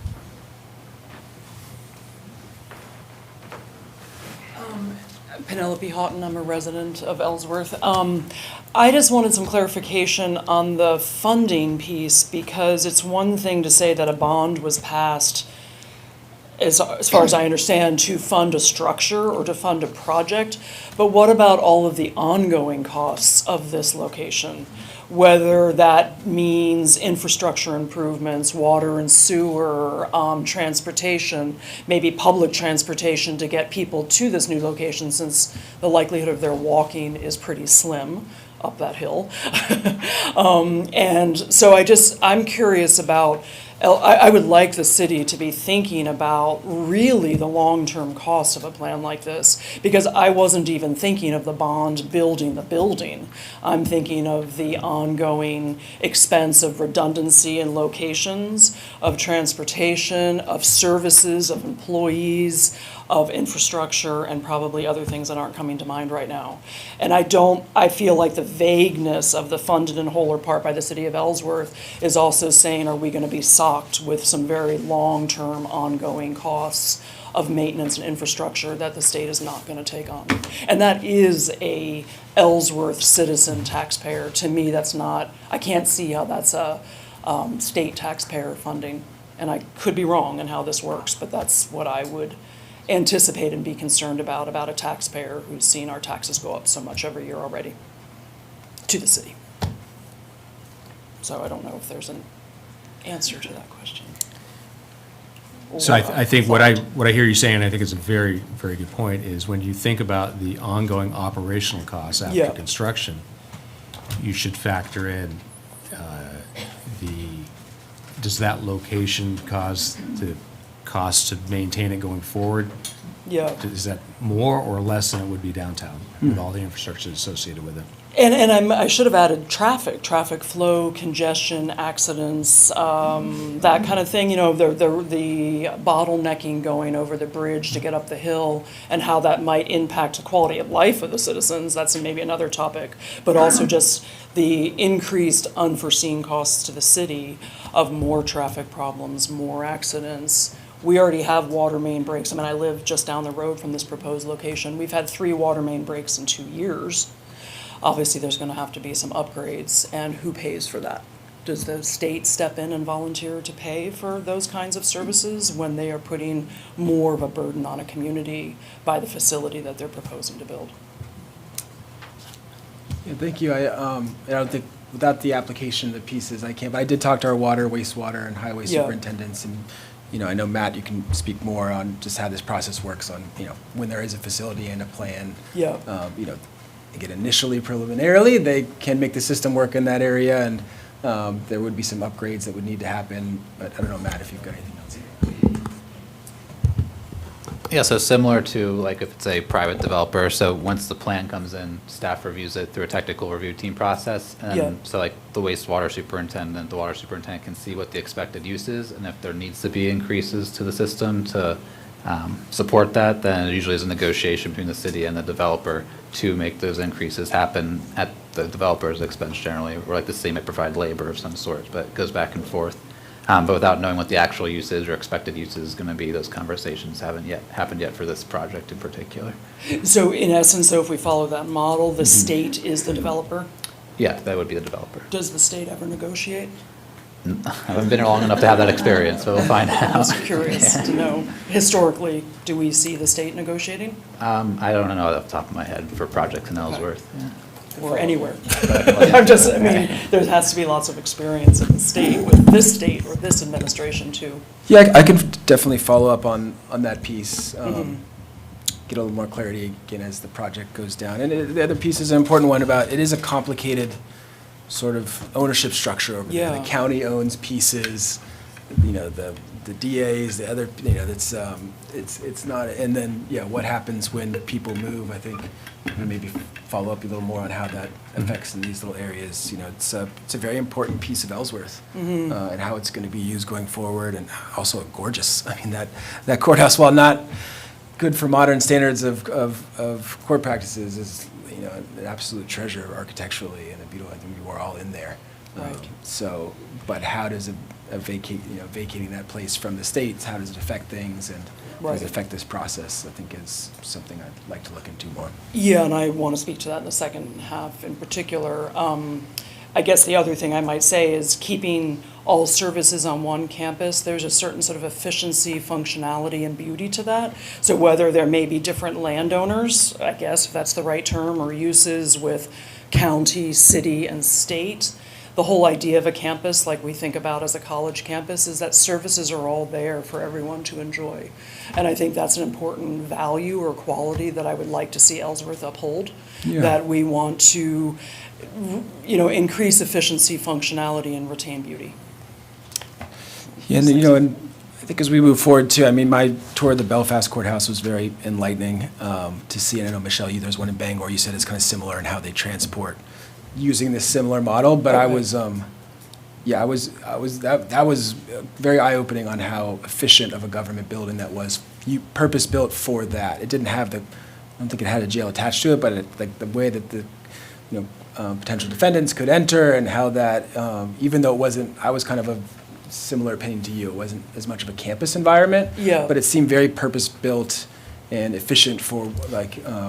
Penelope Houghton, I'm a resident of Ellsworth. I just wanted some clarification on the funding piece, because it's one thing to say that a bond was passed, as far as I understand, to fund a structure or to fund a project, but what about all of the ongoing costs of this location? Whether that means infrastructure improvements, water and sewer, transportation, maybe public transportation to get people to this new location, since the likelihood of their walking is pretty slim up that hill. And so I'm curious about, I would like the city to be thinking about really the long-term cost of a plan like this, because I wasn't even thinking of the bond building the building. I'm thinking of the ongoing expense of redundancy in locations, of transportation, of services, of employees, of infrastructure, and probably other things that aren't coming to mind right now. And I feel like the vagueness of the funded in whole or part by the city of Ellsworth is also saying, are we gonna be socked with some very long-term ongoing costs of maintenance and infrastructure that the state is not gonna take on? And that is a Ellsworth citizen taxpayer. To me, that's not, I can't see how that's a state taxpayer funding. And I could be wrong in how this works, but that's what I would anticipate and be concerned about a taxpayer who's seen our taxes go up so much every year already to the city. So I don't know if there's an answer to that question. So I think what I hear you saying, and I think it's a very, very good point, is when you think about the ongoing operational costs after Yeah. construction, you should factor in does that location cause the cost to maintain it going forward Yeah. Is that more or less than it would be downtown with all the infrastructure associated with it? And I should have added traffic flow, congestion, accidents, that kind of thing, you know, the bottlenecking going over the bridge to get up the hill and how that might impact the quality of life of the citizens, that's maybe another topic. But also just the increased unforeseen costs to the city of more traffic problems, more accidents. We already have water main breaks. I mean, I live just down the road from this proposed location. We've had 3 water main breaks in 2 years. Obviously, there's gonna have to be some upgrades, and who pays for that? Does the state step in and volunteer to pay for those kinds of services when they are putting more of a burden on a community by the facility that they're proposing to build? Yeah, thank you. I don't think, without the application of the pieces, I can't, but I did talk to our water, wastewater, and highway Yeah. superintendents, and, you know, I know, Matt, you can speak more on just how this process works on, you know, when there is a facility and a plan. Yeah. You know, again, initially, preliminarily, they can make the system work in that area, and there would be some upgrades that would need to happen, but I don't know, Matt, if you've got anything else. Yeah, so similar to like if it's a private developer, so once the plan comes in, staff reviews it through a technical review team process. And Yeah. so like the wastewater superintendent, the water superintendent can see what the expected use is, and if there needs to be increases to the system to support that, then it usually is a negotiation between the city and the developer to make those increases happen at the developer's expense generally, or like the city might provide labor of some sort, but it goes back and forth. But without knowing what the actual use is or expected use is going to be, those conversations haven't yet happened yet for this project in particular. So in essence, though, if we follow that model, the state is the developer? Yeah, that would be the developer. Does the state ever negotiate? I haven't been here long enough to have that experience, but we'll find out. I was curious to know, historically, do we see the state negotiating? I don't know off the top of my head for projects in Ellsworth. Yeah. Or anywhere? I'm just, I mean, there has to be lots of experience in the state with this state or this administration too. Yeah, I can definitely follow up on that piece. Get a little more clarity again as the project goes down. And the other piece is an important one about, it is a complicated sort of ownership structure over there. Yeah. The county owns pieces, you know, the DAs, the other, you know, it's not, and then, yeah, what happens when people move, I think, maybe follow up a little more on how that affects in these little areas. You know, it's a very important piece of Ellsworth, and how it's going to be used going forward, and also gorgeous. I mean, that courthouse, while not good for modern standards of court practices, is, you know, an absolute treasure architecturally and a beautiful. I think we were all in there. Right. So, but how does vacating that place from the states, how does it affect things, and how does it affect this process, I think is something I'd like to look into more. Yeah, and I want to speak to that in the second half in particular. I guess the other thing I might say is keeping all services on one campus, there's a certain sort of efficiency, functionality, and beauty to that. So whether there may be different landowners, I guess, if that's the right term, or uses with county, city, and state, the whole idea of a campus, like we think about as a college campus, is that services are all there for everyone to enjoy. And I think that's an important value or quality that I would like to see Ellsworth uphold, that we want to, you know, increase efficiency, functionality, and retain beauty. Yeah, and, you know, and I think as we move forward too, I mean, my tour of the Belfast Courthouse was very enlightening to see, and I know, Michelle, there's one in Bangor, you said it's kind of similar in how they transport using this similar model, but Okay. I was that was very eye-opening on how efficient of a government building that was. Purpose-built for that. It didn't have I don't think it had a jail attached to it, but like the way that the, you know, potential defendants could enter, and how that, even though it wasn't, I was kind of a similar opinion to you. It wasn't as much of a campus environment, Yeah. but it seemed very purpose-built and efficient for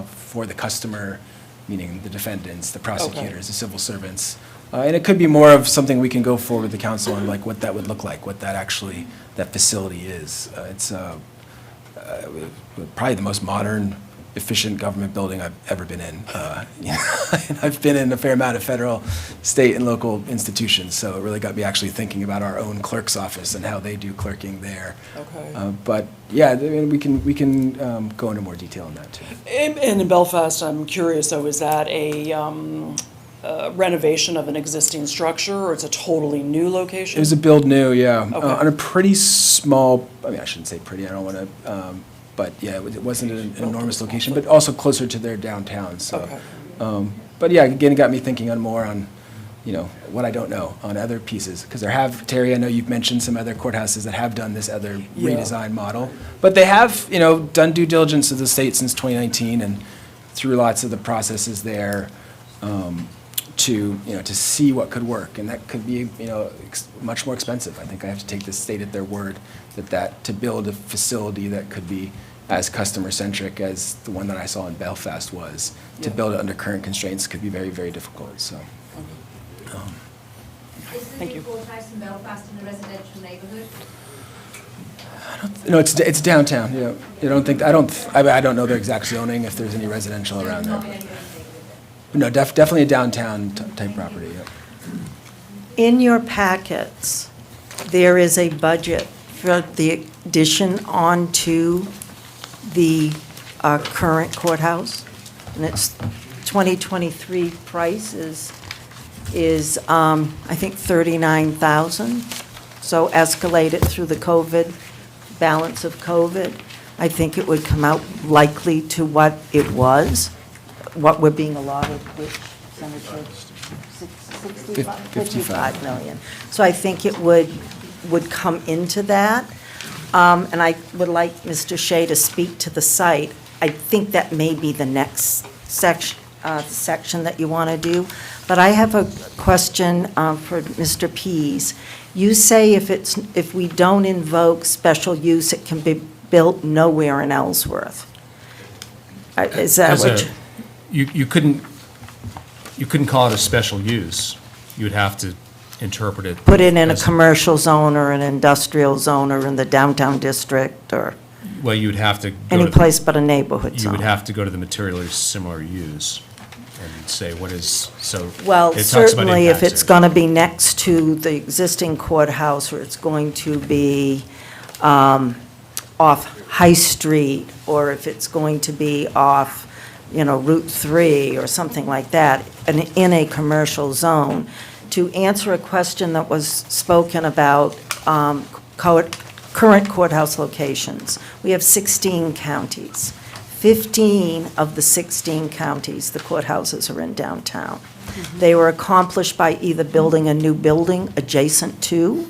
for the customer, meaning the defendants, the prosecutors, the civil servants. And it could be more of something we can go forward with the council on, like what that would look like, what that facility is. It's probably the most modern, efficient government building I've ever been in. You know, and I've been in a fair amount of federal, state, and local institutions, so it really got me actually thinking about our own clerk's office and how they do clerking there. Okay. But yeah, I mean, we can go into more detail on that too. And in Belfast, I'm curious though, is that a renovation of an existing structure, or it's a totally new location? It was a build new, yeah, Okay. on a pretty small. I mean, I shouldn't say pretty. I don't want to. But yeah, it wasn't an enormous location, but also closer to their downtown, so. Okay. But yeah, again, it got me thinking on more on, what I don't know on other pieces. Because Terry, I know you've mentioned some other courthouses that have done this other Yeah. redesign model. But they have, done due diligence of the state since 2019 and through lots of the processes there to see what could work. And that could be, much more expensive. I think I have to take the state at their word that to build a facility that could be as customer-centric as the one that I saw in Belfast was, to Yeah. build it under current constraints could be very, very difficult, so. Thank you. Courthouse in Belfast in a residential neighbourhood? No, it's downtown, yeah. I don't know their exact zoning, if there's any residential around there. No, definitely a downtown type property, yeah. In your packets, there is a budget for the addition onto the current courthouse, and its 2023 price is I think $39,000. So escalate it through the COVID, balance of COVID, I think it would come out likely to what it was, what we're being allotted, which Senator, 55 million. So I think it would come into that. And I would like Mr. Shea to speak to the site. I think that may be the next section that you want to do. But I have a question for Mr. Pease. You say if we don't invoke special use, it can be built nowhere in Ellsworth. Is that what You couldn't call it a special use. You would have to interpret it. put it in a as- commercial zone or an industrial zone or in the downtown district or Well, you would have to go any to- place but a neighborhood You zone? would have to go to the materially similar use and say what is, so. Well, it talks about certainly if impacts it's there. going to be next to the existing courthouse, or it's going to be off High Street, or if it's going to be off, Route 3 or something like that, and in a commercial zone, to answer a question that was spoken about current courthouse locations. We have 16 counties. 15 of the 16 counties, the courthouses are in downtown. They were accomplished by either building a new building adjacent to,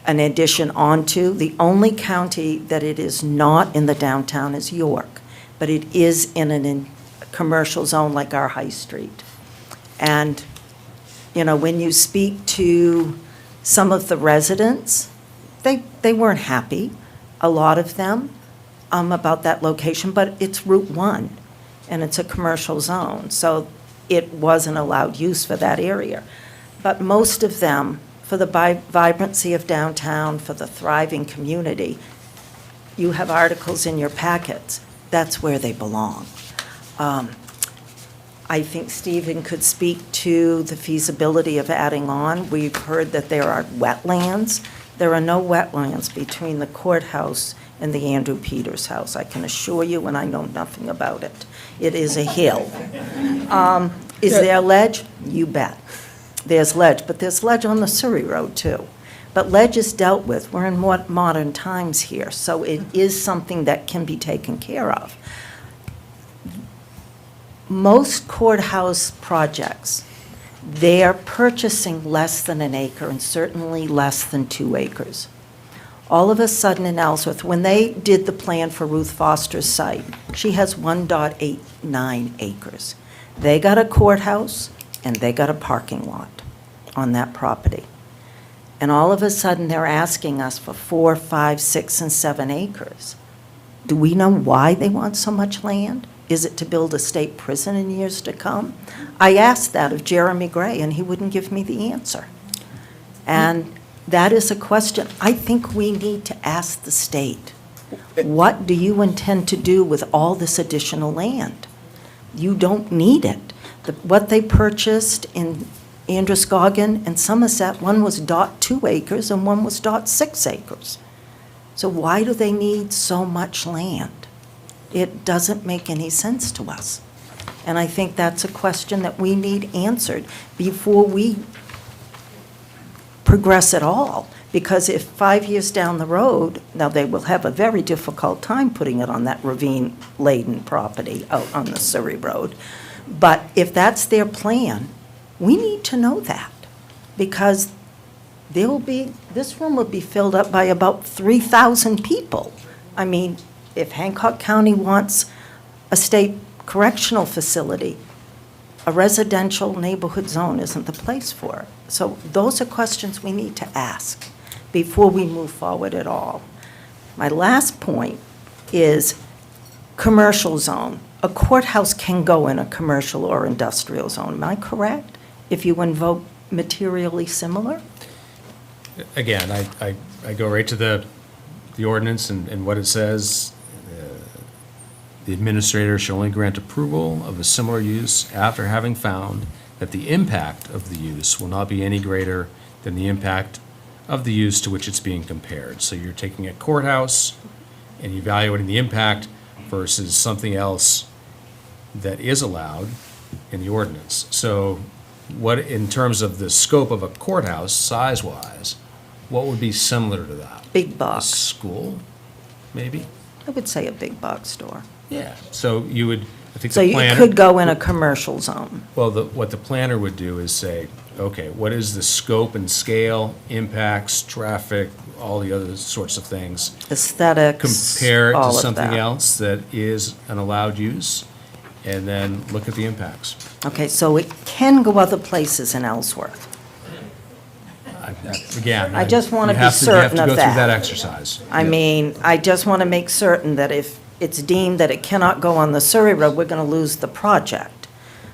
an addition onto. The only county that it is not in the downtown is York, but it is in a commercial zone like our High Street. And, when you speak to some of the residents, they weren't happy, a lot of them, about that location, but it's Route 1, and it's a commercial zone, so it wasn't allowed use for that area. But most of them, for the vibrancy of downtown, for the thriving community, you have articles in your packets, that's where they belong. I think Stephen could speak to the feasibility of adding on. We've heard that there are wetlands. There are no wetlands between the courthouse and the Andrew Peters house, I can assure you, and I know nothing about it. It is a hill. Is there ledge? You bet. There's ledge, but there's ledge on the Surrey Road, too. But ledge is dealt with. We're in more modern times here, so it is something that can be taken care of. Most courthouse projects, they're purchasing less than an acre and certainly less than 2 acres. All of a sudden in Ellsworth, when they did the plan for Ruth Foster's site, she has 1.89 acres. They got a courthouse and they got a parking lot on that property. And all of a sudden, they're asking us for 4, 5, 6, and 7 acres. Do we know why they want so much land? Is it to build a state prison in years to come? I asked that of Jeremy Gray, and he wouldn't give me the answer. And that is a question I think we need to ask the state. What do you intend to do with all this additional land? You don't need it. What they purchased in Androscoggin and Somerset, one was .2 acres and one was .6 acres. So why do they need so much land? It doesn't make any sense to us. And I think that's a question that we need answered before we progress at all, Because if 5 years down the road, now they will have a very difficult time putting it on that ravine-laden property out on the Surrey Road. But if that's their plan, we need to know that, because this room will be filled up by about 3,000 people. I mean, if Hancock County wants a state correctional facility, a residential neighborhood zone isn't the place for it. So those are questions we need to ask before we move forward at all. My last point is commercial zone. A courthouse can go in a commercial or industrial zone, am I correct? If you invoke materially similar? Again, I go right to the ordinance and what it says. The administrator shall only grant approval of a similar use after having found that the impact of the use will not be any greater than the impact of the use to which it's being compared. So you're taking a courthouse and evaluating the impact versus something else that is allowed in the ordinance. So what, in terms of the scope of a courthouse, size-wise, what would be similar to that? Big A box. school, maybe? I would say a big box store. Yeah. So you would, I think So the you planner. could go in a commercial zone. Well, what the planner would do is say, okay, what is the scope and scale, impacts, traffic, all the other sorts of things? Aesthetics, Compare it to all of something that. else that is an allowed use, and then look at the impacts. Okay, so it can go other places in Ellsworth. Again. I just wanna you be have to- you have certain to of go through that. that exercise. I mean, I just want to make certain that if it's deemed that it cannot go on the Surrey Road, we're going to lose the project.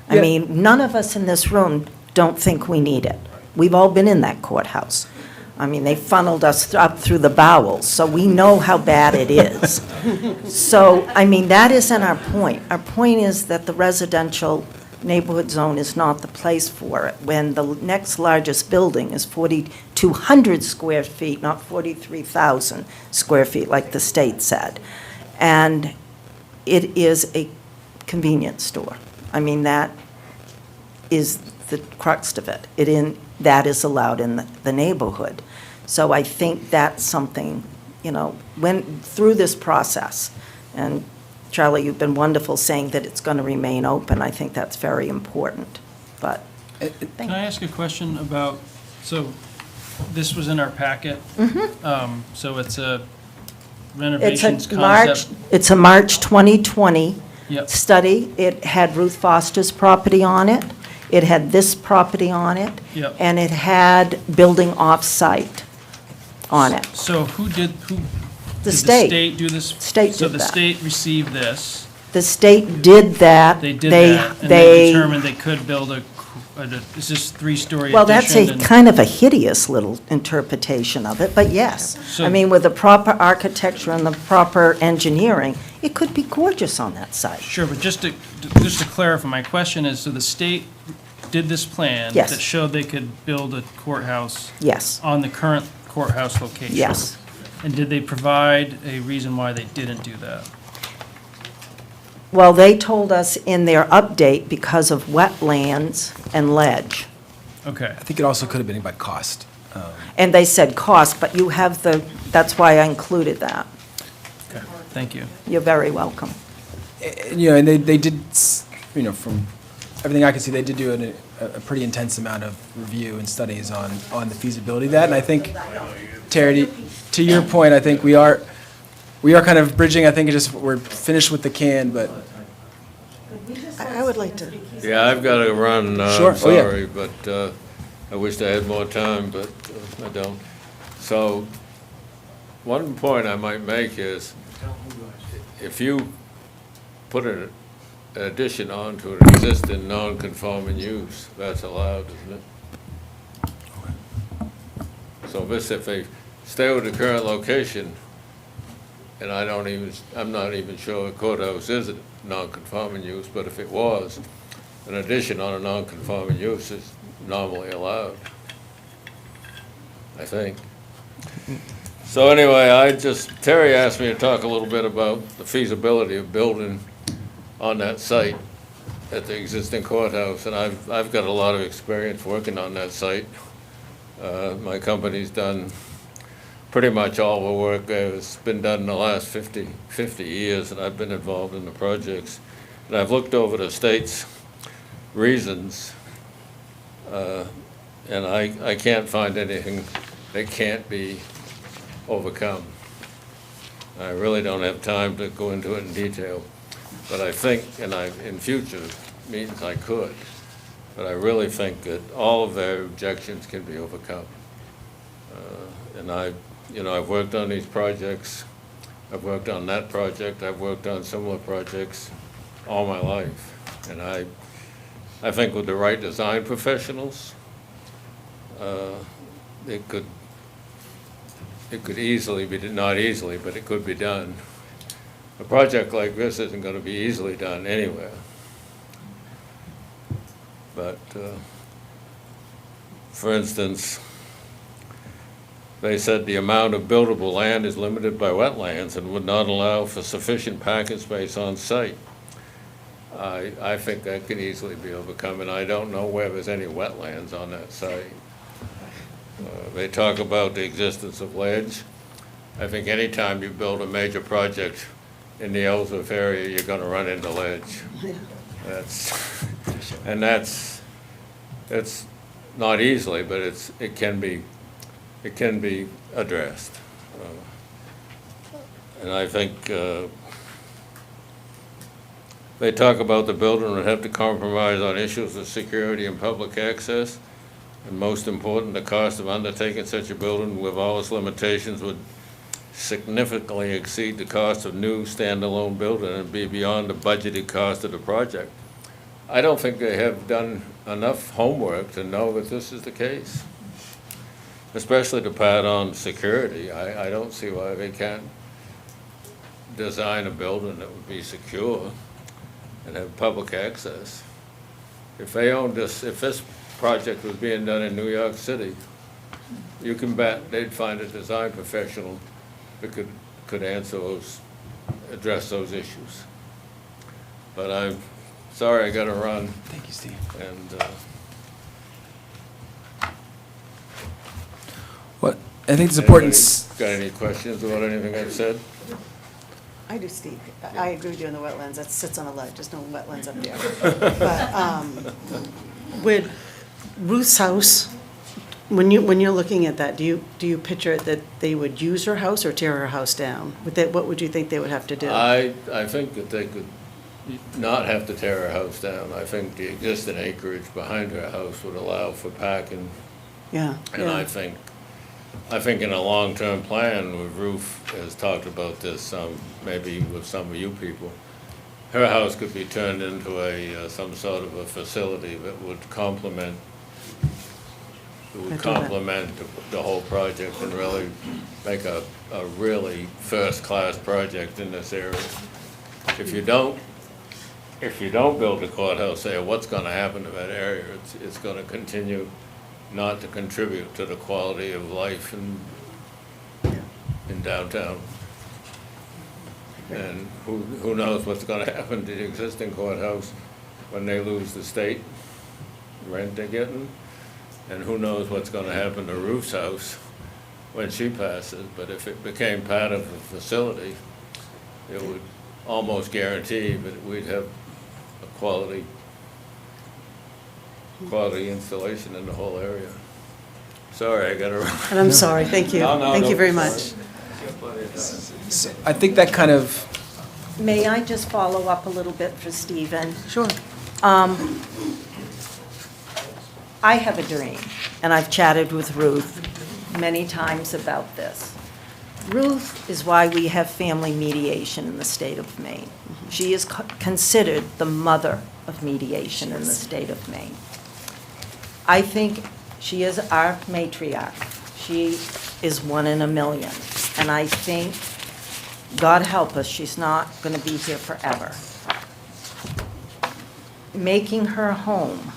I Yeah. mean, none of us in this room don't think we need it. We've all been in that courthouse. I mean, they funneled us up through the bowels, so we know how bad it is. So, I mean, that isn't our point. Our point is that the residential neighborhood zone is not the place for it, when the next largest building is 4,200 square feet, not 43,000 square feet, like the state said. And it is a convenience store. I mean, that is the crux of it. That is allowed in the neighborhood. So I think that's something, through this process, and Charlie, you've been wonderful saying that it's going to remain open. I think that's very important, but. Can I ask a question about, so this was in our packet? So it's a renovations concept. It's a March 2020 Yep. study. It had Ruth Foster's property on it. It had this property on it. Yep. And it had building off-site on it. So did The the state. state do this? State So did the that. state received this, The state did that. they did that, and they determined they could build it's just 3-story addition. Well, that's a and- kind of a hideous little interpretation of it, but yes. So- I mean, with the proper architecture and the proper engineering, it could be gorgeous on that site. Sure, but just to clarify, my question is, so the state did this plan Yes. that showed they could build a courthouse Yes, on the current courthouse location? yes. And did they provide a reason why they didn't do that? Well, they told us in their update because of wetlands and ledge. Okay. I think it also could have been about cost. And they said cost, but you have that's why I included that. Okay, thank you. You're very welcome. And they did, from everything I can see, they did do a pretty intense amount of review and studies on the feasibility of that. And I think, Terry, to your point, I think we are kind of bridging. I think we're finished with the can, but I would like to. Yeah, I've got to run, Sure. I'm Oh, yeah. sorry, but I wished I had more time, but I don't. So, one point I might make is, if you put an addition onto an existing non-conforming use, that's allowed, isn't it? So if they stay with the current location, and I'm not even sure a courthouse is a non-conforming use, but if it was, an addition on a non-conforming use is normally allowed, I think. So anyway, Terry asked me to talk a little bit about the feasibility of building on that site at the existing courthouse, and I've got a lot of experience working on that site. My company's done pretty much all the work has been done in the last 50 years that I've been involved in the projects. And I've looked over the state's reasons, and I can't find anything that can't be overcome. I really don't have time to go into it in detail, but I think, and in future meetings I could, but I really think that all of their objections can be overcome. And I've worked on these projects, I've worked on that project, I've worked on similar projects all my life. And I think with the right design professionals, it could easily be, not easily, but it could be done. A project like this isn't going to be easily done anywhere. But, for instance, they said the amount of buildable land is limited by wetlands and would not allow for sufficient parking space on site. I think that can easily be overcome, and I don't know where there's any wetlands on that site. They talk about the existence of ledge. I think anytime you build a major project in the Ellsworth area, you're going to run into ledge. That's not easily, but it can be addressed. And I think they talk about the building would have to compromise on issues of security and public access. And most important, the cost of undertaking such a building with all its limitations would significantly exceed the cost of new standalone building and be beyond the budgeted cost of the project. I don't think they have done enough homework to know that this is the case, especially to pat on security. I don't see why they can't design a building that would be secure and have public access. If they owned this, if this project was being done in New York City, you can bet they'd find a design professional that could address those issues. But I'm sorry, I gotta run. Thank you, Steve. And What I think it's important. got any questions about anything I've said? I do, Steve. I agree with you on the wetlands. That sits on a ledge. There's no wetlands up there. But with Ruth's house, when you're looking at that, do you picture it that they would use her house or tear her house down? What would you think they would have to do? I think that they could not have to tear her house down. I think the existing acreage behind her house would allow for parking. Yeah. And I think in a long-term plan, Ruth has talked about this, maybe with some of you people, her house could be turned into some sort of a facility that would complement the whole project and really make a really first-class project in this area. If you don't build a courthouse there, what's going to happen to that area? It's going to continue not to contribute to the quality of life in downtown. And who knows what's going to happen to the existing courthouse when they lose the state rent they're getting? And who knows what's going to happen to Ruth's house when she passes? But if it became part of the facility, it would almost guarantee that we'd have a quality installation in the whole area. Sorry, I gotta run. And I'm sorry. Thank you. Thank you very much. So I think that kind of. May I just follow up a little bit for Stephen? Sure. I have a dream, and I've chatted with Ruth many times about this. Ruth is why we have family mediation in the state of Maine. She is considered the mother of mediation in the state of Maine. I think she is our matriarch. She is one in a million. And I think, God help us, she's not going to be here forever. Making her home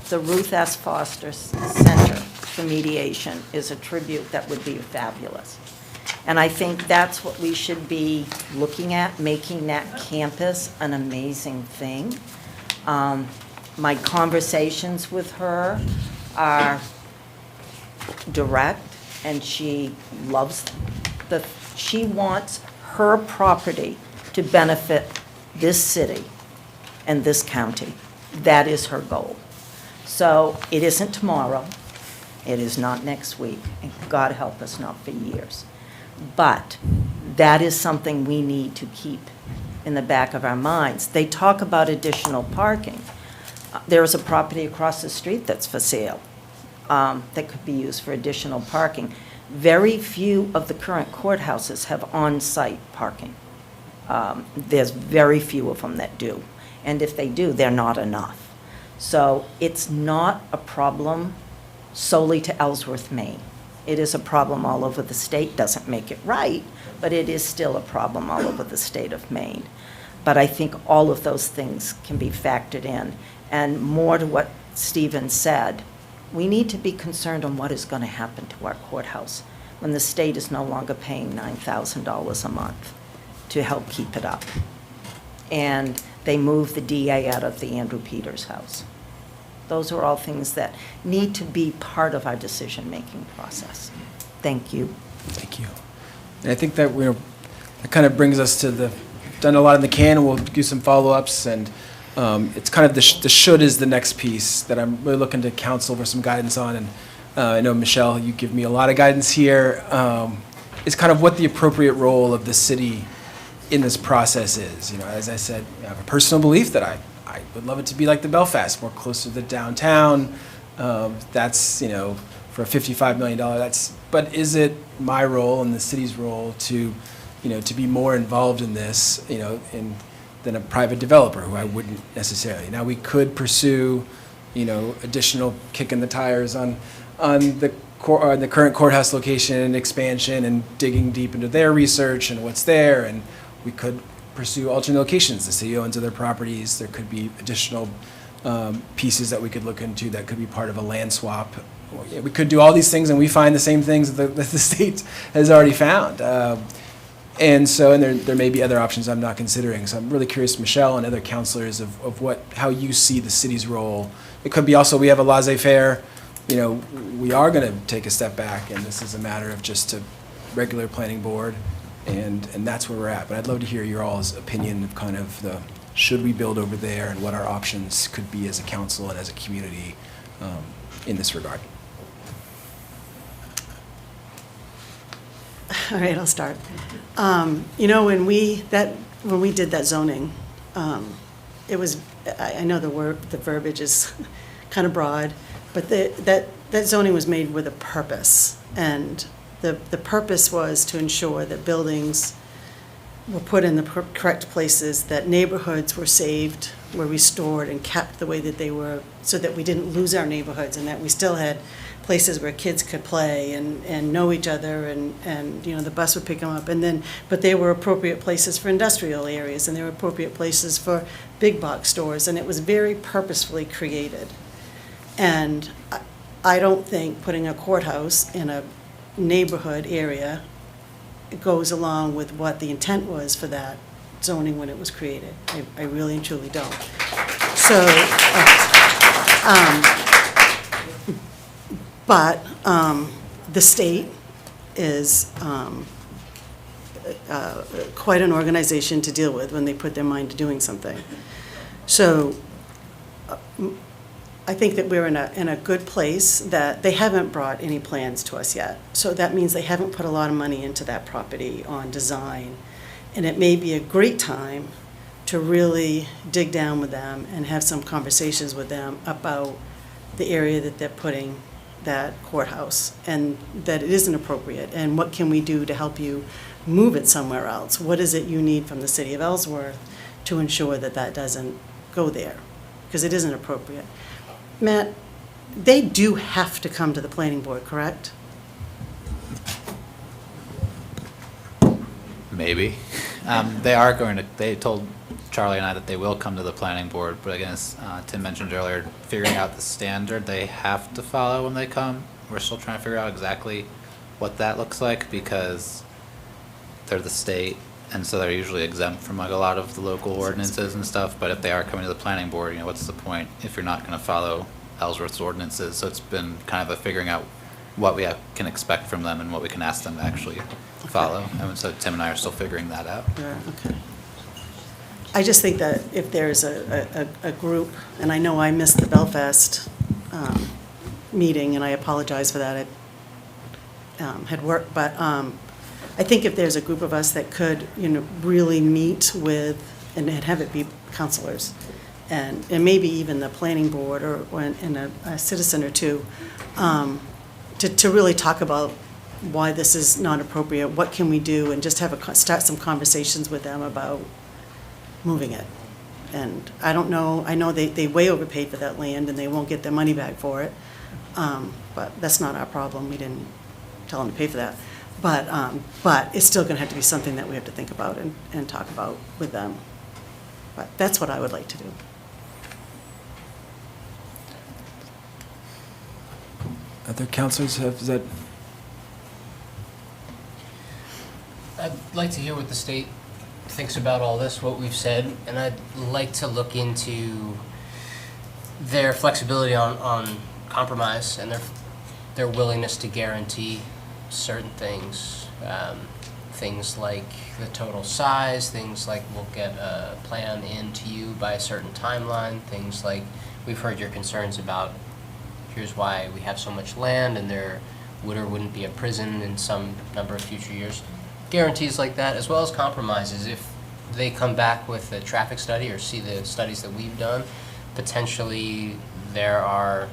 the Ruth S. Foster Center for Mediation is a tribute that would be fabulous. And I think that's what we should be looking at, making that campus an amazing thing. My conversations with her are direct and she loves she wants her property to benefit this city and this county. That is her goal. So it isn't tomorrow, it is not next week, and God help us, not for years. But that is something we need to keep in the back of our minds. They talk about additional parking. There is a property across the street that's for sale that could be used for additional parking. Very few of the current courthouses have on-site parking. There's very few of them that do. And if they do, they're not enough. So it's not a problem solely to Ellsworth, Maine. It is a problem all over the state. Doesn't make it right, but it is still a problem all over the state of Maine. But I think all of those things can be factored in. And more to what Stephen said, we need to be concerned on what is going to happen to our courthouse when the state is no longer paying $9,000 a month to help keep it up. And they moved the DA out of the Andrew Peters house. Those are all things that need to be part of our decision-making process. Thank you. Thank you. And I think that that kind of brings us to done a lot in the can, and we'll do some follow-ups, and it's kind of the should is the next piece that I'm really looking to council for some guidance on, and I know, Michelle, you give me a lot of guidance here, is kind of what the appropriate role of the city in this process is. As I said, I have a personal belief that I would love it to be like the Belfast, more closer to the downtown. That's, for a $55 million, but is it my role and the city's role to be more involved in this, than a private developer who I wouldn't necessarily. Now, we could pursue, additional kicking the tires on the current courthouse location and expansion and digging deep into their research and what's there, and we could pursue alternate locations. The city owns other properties. There could be additional pieces that we could look into that could be part of a land swap. We could do all these things, and we find the same things that the state has already found. And there may be other options I'm not considering. So I'm really curious, Michelle and other counselors, of how you see the city's role. It could be also, we have a laissez-faire. We are going to take a step back, and this is a matter of just a regular planning board. And that's where we're at. But I'd love to hear your all's opinion of kind of the should we build over there and what our options could be as a council and as a community in this regard. All right, I'll start. When we did that zoning, it was, I know the verbiage is kind of broad, but that zoning was made with a purpose. And the purpose was to ensure that buildings were put in the correct places, that neighborhoods were saved, were restored and kept the way that they were, so that we didn't lose our neighborhoods, and that we still had places where kids could play and know each other, and the bus would pick them up, but they were appropriate places for industrial areas, and they were appropriate places for big box stores, and it was very purposefully created. And I don't think putting a courthouse in a neighborhood area goes along with what the intent was for that zoning when it was created. I really and truly don't. So, but the state is quite an organization to deal with when they put their mind to doing something. So I think that we're in a good place, that they haven't brought any plans to us yet. So that means they haven't put a lot of money into that property on design. And it may be a great time to really dig down with them and have some conversations with them about the area that they're putting that courthouse, and that it isn't appropriate, and what can we do to help you move it somewhere else? What is it you need from the city of Ellsworth to ensure that that doesn't go there? Because it isn't appropriate. Matt, they do have to come to the planning board, correct? Maybe. They told Charlie and I that they will come to the planning board, but again, as Tim mentioned earlier, figuring out the standard they have to follow when they come. We're still trying to figure out exactly what that looks like, because they're the state, and so they're usually exempt from like a lot of the local ordinances and stuff, but if they are coming to the planning board, what's the point if you're not going to follow Ellsworth's ordinances? So it's been kind of a figuring out what we can expect from them and what we can ask them to actually follow. And so Tim and I are still figuring that out. Yeah, okay. I just think that if there's a group, and I know I missed the Belfast meeting, and I apologize for that, it had worked, but I think if there's a group of us that could, really meet with, and have it be counselors, and maybe even the planning board or and a citizen or two, to really talk about why this is not appropriate, what can we do, and just start some conversations with them about moving it. And I don't know, I know they way overpaid for that land and they won't get their money back for it. But that's not our problem. We didn't tell them to pay for that. But it's still gonna have to be something that we have to think about and talk about with them. But that's what I would like to do. Other councilors is that? I'd like to hear what the state thinks about all this, what we've said, and I'd like to look into their flexibility on compromise and their willingness to guarantee certain things. Things like the total size, things like we'll get a plan in to you by a certain timeline, things like we've heard your concerns about here's why we have so much land and there would or wouldn't be a prison in some number of future years. Guarantees like that, as well as compromises. If they come back with a traffic study or see the studies that we've done, potentially there are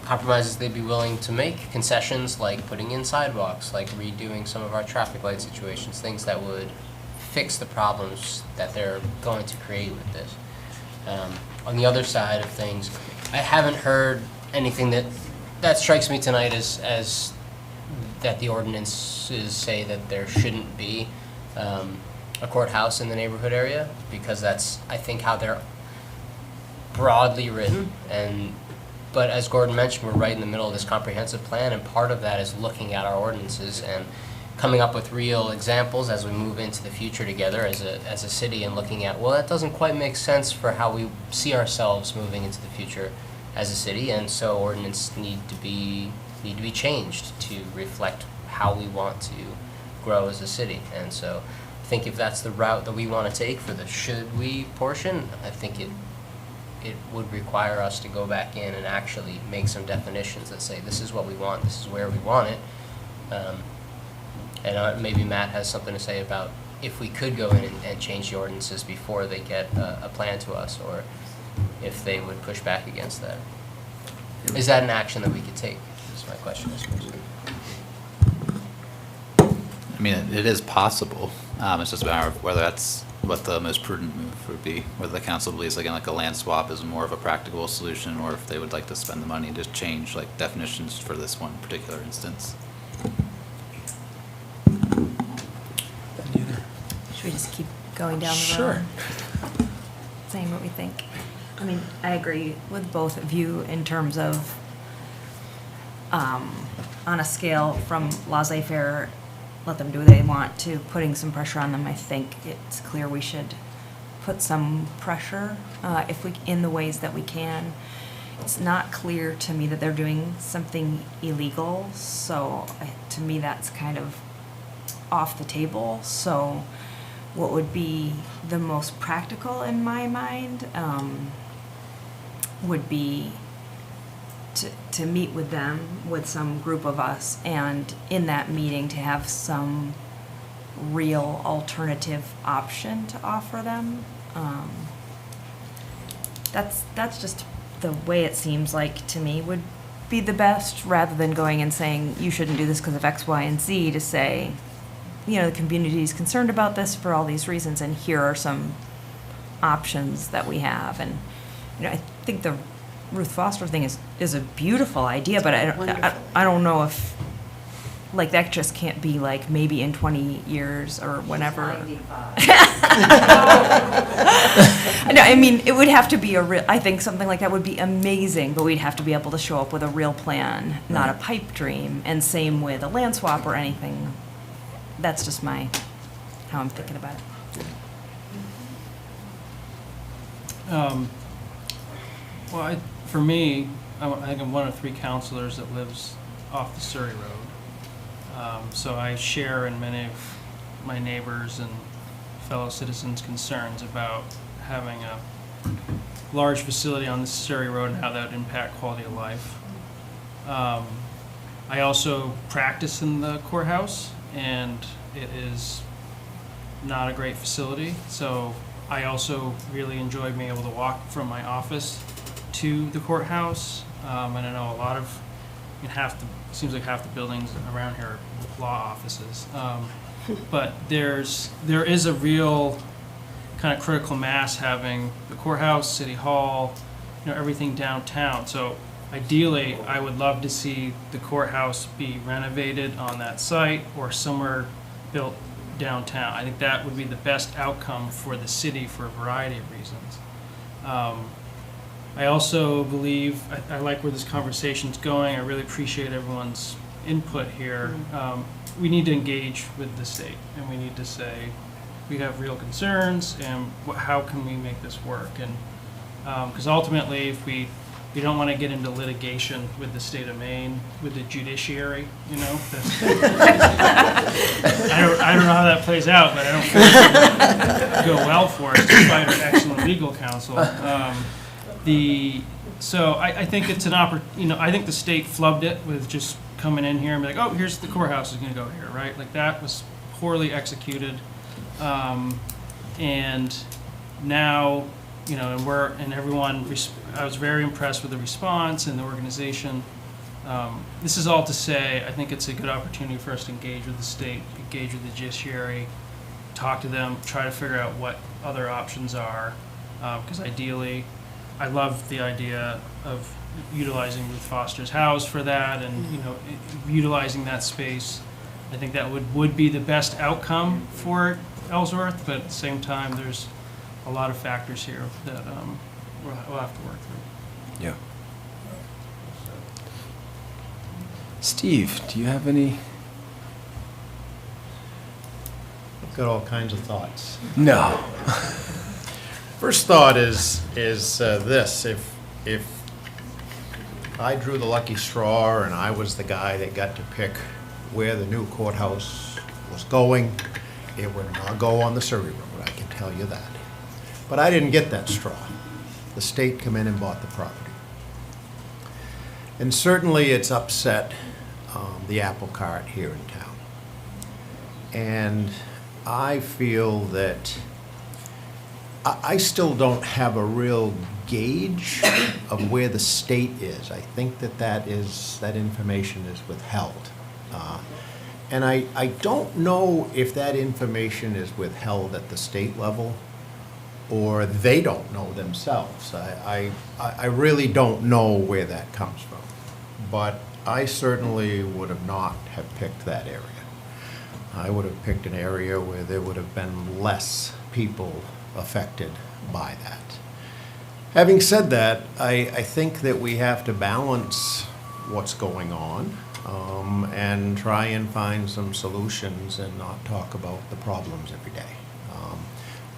compromises they'd be willing to make, concessions like putting in sidewalks, like redoing some of our traffic light situations, things that would fix the problems that they're going to create with this. On the other side of things, I haven't heard anything that strikes me tonight as that the ordinances say that there shouldn't be a courthouse in the neighborhood area, because that's, I think, how they're broadly written. But as Gordon mentioned, we're right in the middle of this comprehensive plan, and part of that is looking at our ordinances and coming up with real examples as we move into the future together as a city, and looking at, well, that doesn't quite make sense for how we see ourselves moving into the future as a city, and so ordinance need to be changed to reflect how we want to grow as a city. And so I think if that's the route that we want to take for the should we portion, I think it would require us to go back in and actually make some definitions that say this is what we want, this is where we want it. And maybe Matt has something to say about if we could go in and change the ordinances before they get a plan to us, or if they would push back against that. Is that an action that we could take? Is my question, I suppose. I mean, it is possible. It's just a matter of whether that's what the most prudent move would be, whether the council believes, again, like a land swap is more of a practical solution, or if they would like to spend the money to change like definitions for this one particular instance. Should we just keep going down the Sure. road? Saying what we think. I mean, I agree with both of you in terms of, on a scale from laissez-faire, let them do what they want, to putting some pressure on them. I think it's clear we should put some pressure if we, in the ways that we can. It's not clear to me that they're doing something illegal, so to me that's kind of off the table. So what would be the most practical in my mind would be to meet with them, with some group of us, and in that meeting to have some real alternative option to offer them. That's just the way it seems like to me would be the best, rather than going and saying you shouldn't do this because of X, Y, and Z, to say, the community is concerned about this for all these reasons, and here are some options that we have. And I think the Ruth Foster thing is a beautiful idea, but I don't know if, like, that just can't be like maybe in 20 years or whenever. No, I mean, it would have to be I think something like that would be amazing, but we'd have to be able to show up with a real plan, not a pipe dream. And same with a land swap or anything. That's just how I'm thinking about it. Well, for me, I think I'm one of 3 counselors that lives off the Surrey Road. So I share in many of my neighbors and fellow citizens' concerns about having a large facility on the Surrey Road and how that would impact quality of life. I also practice in the courthouse, and it is not a great facility. So I also really enjoy being able to walk from my office to the courthouse. And I know a lot of, seems like half the buildings around here are law offices. But there is a real kind of critical mass having the courthouse, city hall, everything downtown. So ideally, I would love to see the courthouse be renovated on that site or somewhere built downtown. I think that would be the best outcome for the city for a variety of reasons. I also believe, I like where this conversation's going. I really appreciate everyone's input here. We need to engage with the state, and we need to say, we have real concerns, and how can we make this work? And because ultimately, if we don't want to get into litigation with the state of Maine, with the judiciary, that's, I don't know how that plays out, but I don't think it would go well for us, despite our excellent legal counsel. So I think it's an I think the state flubbed it with just coming in here and be like, oh, here's the courthouse is going to go here, right? Like, that was poorly executed. And now, and everyone, I was very impressed with the response and the organization. This is all to say, I think it's a good opportunity for us to engage with the state, engage with the judiciary, talk to them, try to figure out what other options are. Because ideally, I love the idea of utilizing Ruth Foster's house for that, and utilizing that space. I think that would be the best outcome for Ellsworth, but at the same time, there's a lot of factors here that we'll have to work through. Yeah. Steve, do you have any? I've got all kinds of thoughts. No. First thought is this: if I drew the lucky straw and I was the guy that got to pick where the new courthouse was going, it would not go on the Surrey Road, I can tell you that. But I didn't get that straw. The state come in and bought the property. And certainly it's upset the apple cart here in town. And I feel that I still don't have a real gauge of where the state is. I think that information is withheld. And I don't know if that information is withheld at the state level or they don't know themselves. I really don't know where that comes from. But I certainly would have not have picked that area. I would have picked an area where there would have been less people affected by that. Having said that, I think that we have to balance what's going on and try and find some solutions and not talk about the problems every day.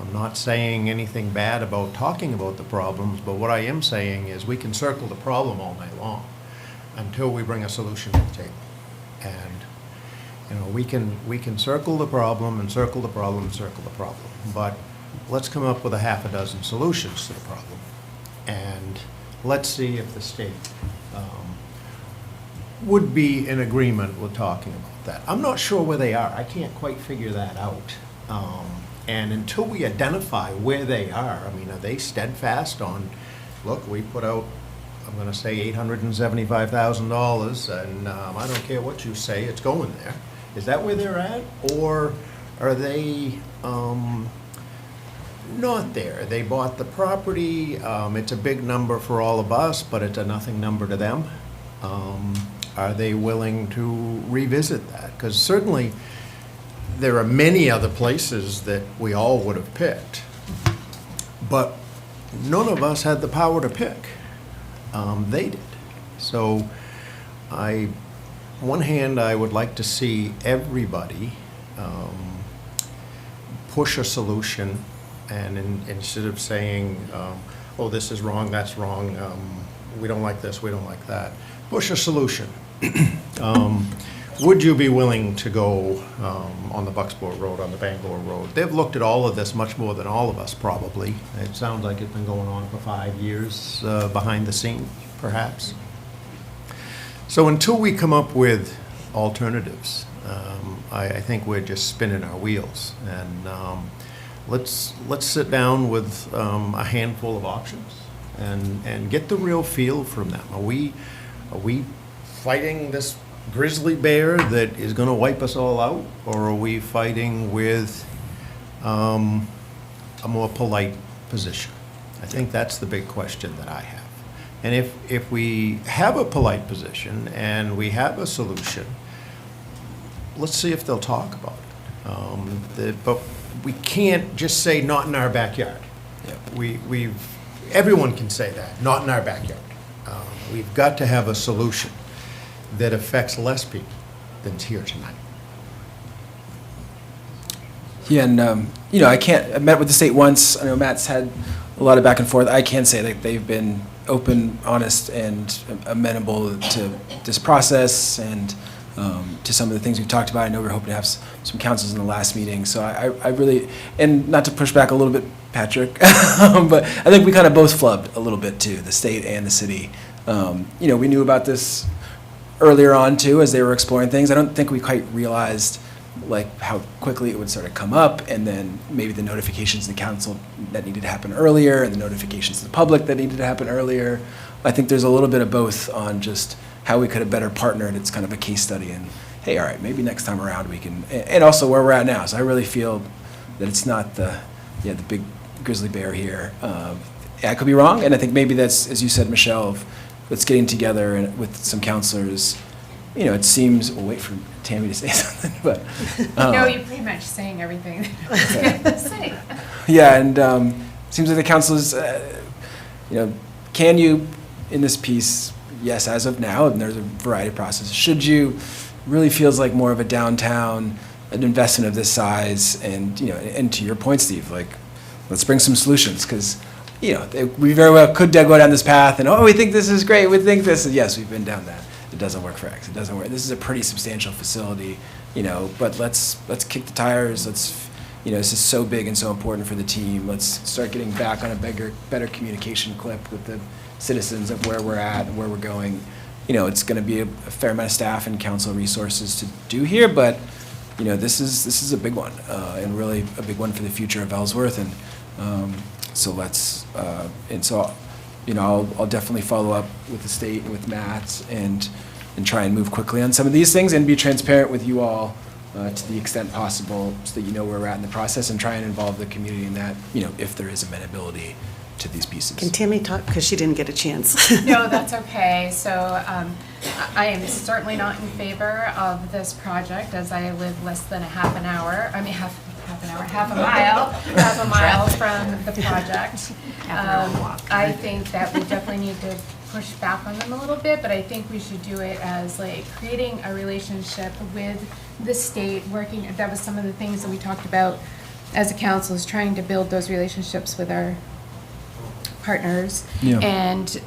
I'm not saying anything bad about talking about the problems, but what I am saying is we can circle the problem all night long until we bring a solution to the table. And we can circle the problem and circle the problem and circle the problem, but let's come up with a half a dozen solutions to the problem, and let's see if the state would be in agreement with talking about that. I'm not sure where they are. I can't quite figure that out. And until we identify where they are they steadfast on, look, we put out, I'm going to say $875,000, and I don't care what you say, it's going there. Is that where they're at? Or are they not there? They bought the property, it's a big number for all of us, but it's a nothing number to them. Are they willing to revisit that? Because certainly there are many other places that we all would have picked, but none of us had the power to pick. They did. So one hand, I would like to see everybody push a solution, and instead of saying, oh, this is wrong, that's wrong, we don't like this, we don't like that, push a solution. Would you be willing to go on the Bucksport Road, on the Bangor Road? They've looked at all of this much more than all of us, probably. It sounds like it's been going on for 5 years behind the scenes, perhaps. So until we come up with alternatives, I think we're just spinning our wheels. And let's sit down with a handful of options and get the real feel from them. Are we fighting this grizzly bear that is going to wipe us all out, or are we fighting with a more polite position? I think that's the big question that I have. And if we have a polite position and we have a solution, let's see if they'll talk about it. But we can't just say not in our backyard. Everyone can say that, not in our backyard. We've got to have a solution that affects less people than's here tonight. Yeah, and I met with the state once. I know Matt's had a lot of back and forth. I can say that they've been open, honest, and amenable to this process and to some of the things we've talked about. I know we're hoping to have some councils in the last meeting. So I really, and not to push back a little bit, Patrick, but I think we kind of both flubbed a little bit too, the state and the city. We knew about this earlier on too, as they were exploring things. I don't think we quite realized how quickly it would sort of come up, and then maybe the notifications to the council that needed to happen earlier, and the notifications to the public that needed to happen earlier. I think there's a little bit of both on just how we could have better partnered. It's kind of a case study, and hey, all right, maybe next time around we can, and also where we're at now. So I really feel that it's not the big grizzly bear here. I could be wrong, and I think maybe that's, as you said, Michelle, let's getting together and with some counselors. It seems, we'll wait for Tammy to say something, but. No, you're pretty much saying everything that I was going to say. Yeah, and seems like the councilors, can you, in this piece, yes, as of now, and there's a variety of processes, should you, really feels like more of a downtown, an investment of this size, and, and to your point, Steve, let's bring some solutions, because, we very well could go down this path, and, we think this is great, we think this, and yes, we've been down that. It doesn't work for X. It doesn't work. This is a pretty substantial facility, but let's kick the tires. Let's, this is so big and so important for the team. Let's start getting back on a better communication clip with the citizens of where we're at and where we're going. It's going to be a fair amount of staff and council resources to do here, but this is a big one, and really a big one for the future of Ellsworth. And so let's I'll definitely follow up with the state and with Matt and try and move quickly on some of these things and be transparent with you all to the extent possible, so that where we're at in the process, and try and involve the community in that, if there is amenability to these pieces. Can Tammy talk, because she didn't get a chance? No, that's okay. So I am certainly not in favor of this project, as I live less than half a mile from the project. I think that we definitely need to push back on them a little bit, but I think we should do it as creating a relationship with the state, that was some of the things that we talked about as a council, is trying to build those relationships with our partners, and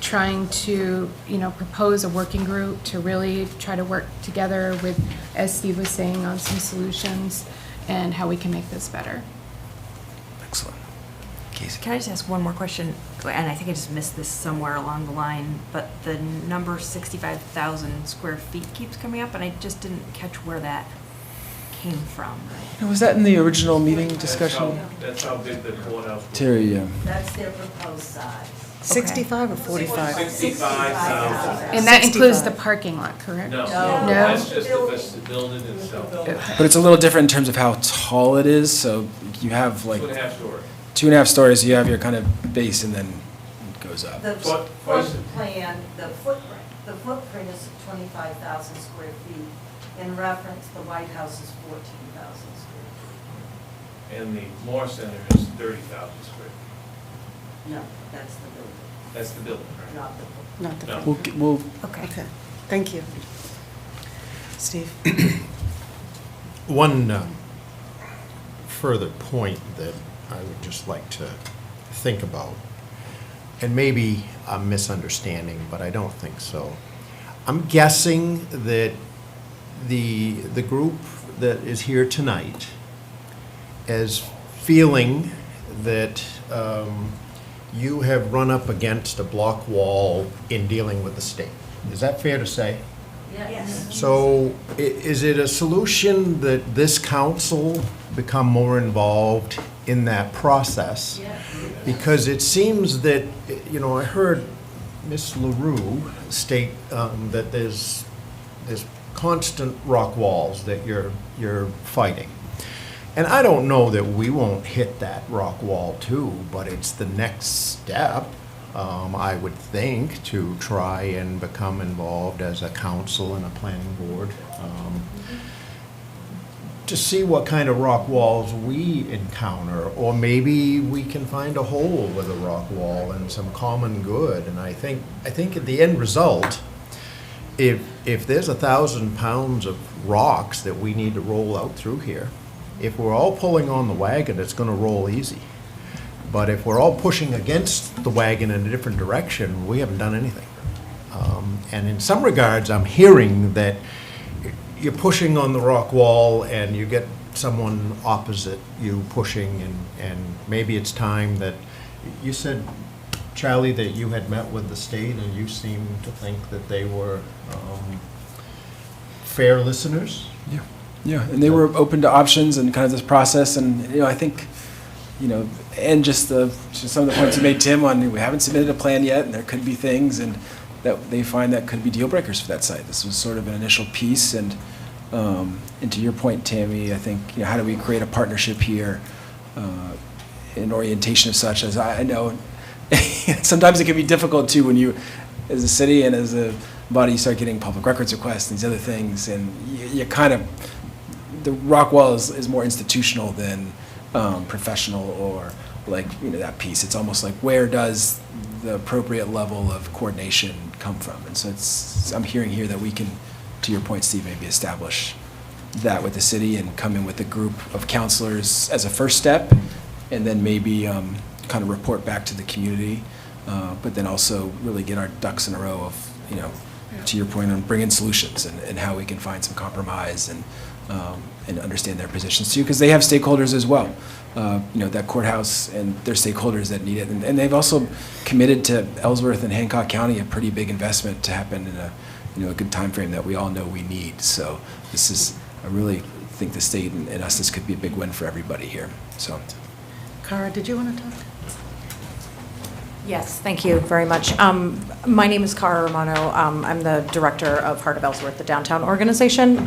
trying to, propose a working group to really try to work together with, as Steve was saying, on some solutions and how we can make this better. Excellent. Casey. Can I just ask one more question? And I think I just missed this somewhere along the line, but the number 65,000 square feet keeps coming up, and I just didn't catch where that came from. Was that in the original meeting discussion? That's how big the courthouse was. Terry, yeah. That's their proposed size. 65 or 45? 65,000. And that includes the parking lot, correct? No, No? that's just the building itself. But it's a little different in terms of how tall it is, so you have 2.5 stories. 2.5 stories, you have your kind of base, and then it goes up. The plan, the footprint is 25,000 square feet. In reference, the White House is 14,000 square feet. And the Moore Center is 30,000 square feet. No, that's the building, That's the building, right? not the. Not the. No. We'll Okay, thank you. Steve? One further point that I would just like to think about, and maybe I'm misunderstanding, but I don't think so. I'm guessing that the group that is here tonight is feeling that you have run up against a block wall in dealing with the state. Is that fair to say? Yes. So is it a solution that this council become more involved in that process? Because it seems that, I heard Ms. LaRue state that there's constant rock walls that you're fighting. And I don't know that we won't hit that rock wall too, but it's the next step, I would think, to try and become involved as a council and a planning board, to see what kind of rock walls we encounter, or maybe we can find a hole with a rock wall and some common good. And I think at the end result, if there's 1,000 pounds of rocks that we need to roll out through here, if we're all pulling on the wagon, it's going to roll easy. But if we're all pushing against the wagon in a different direction, we haven't done anything. And in some regards, I'm hearing that you're pushing on the rock wall and you get someone opposite you pushing, and maybe it's time that, you said, Charlie, that you had met with the state and you seem to think that they were fair listeners? Yeah, and they were open to options and kind of this process, and I think, and just some of the points you made, Tim, on we haven't submitted a plan yet, and there could be things, and that they find that could be deal breakers for that site. This was sort of an initial piece, and to your point, Tammy, I think how do we create a partnership here, an orientation of such as I know. Sometimes it can be difficult too when you, as a city and as a body, you start getting public records requests and these other things, and you kind of, the rock wall is more institutional than professional, or that piece. It's almost like, where does the appropriate level of coordination come from? And so I'm hearing here that we can, to your point, Steve, maybe establish that with the city and come in with a group of counselors as a first step, and then maybe kind of report back to the community, but then also really get our ducks in a row of, to your point on bringing solutions and how we can find some compromise and understand their positions too, because they have stakeholders as well. That courthouse and their stakeholders that need it, and they've also committed to Ellsworth and Hancock County a pretty big investment to happen in a good time frame that we all know we need. So I really think the state and us, this could be a big win for everybody here. So, Cara, did you want to talk? Yes, thank you very much. My name is Cara Romano. I'm the director of Heart of Ellsworth, the downtown organization.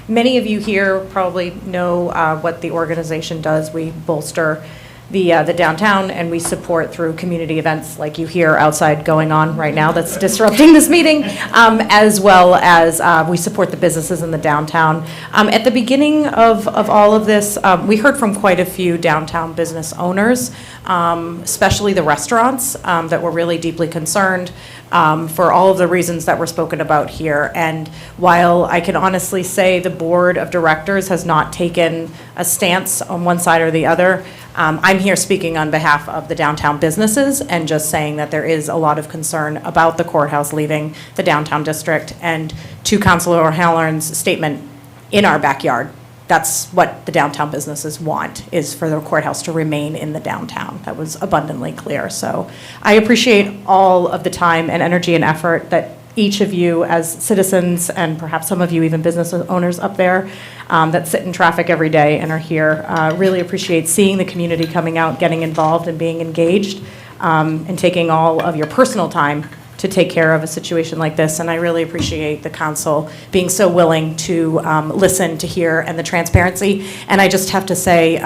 Many of you here probably know what the organization does. We bolster the downtown, and we support through community events like you hear outside going on right now that's disrupting this meeting, as well as we support the businesses in the downtown. At the beginning of all of this, we heard from quite a few downtown business owners, especially the restaurants, that were really deeply concerned for all of the reasons that were spoken about here. And while I can honestly say the board of directors has not taken a stance on one side or the other, I'm here speaking on behalf of the downtown businesses and just saying that there is a lot of concern about the courthouse leaving the downtown district. And to Councilor O'Halloran's statement, in our backyard, that's what the downtown businesses want, is for the courthouse to remain in the downtown. That was abundantly clear. So I appreciate all of the time and energy and effort that each of you as citizens, and perhaps some of you even business owners up there that sit in traffic every day and are here, really appreciate seeing the community coming out, getting involved and being engaged, and taking all of your personal time to take care of a situation like this. And I really appreciate the council being so willing to listen, to hear, and the transparency. And I just have to say,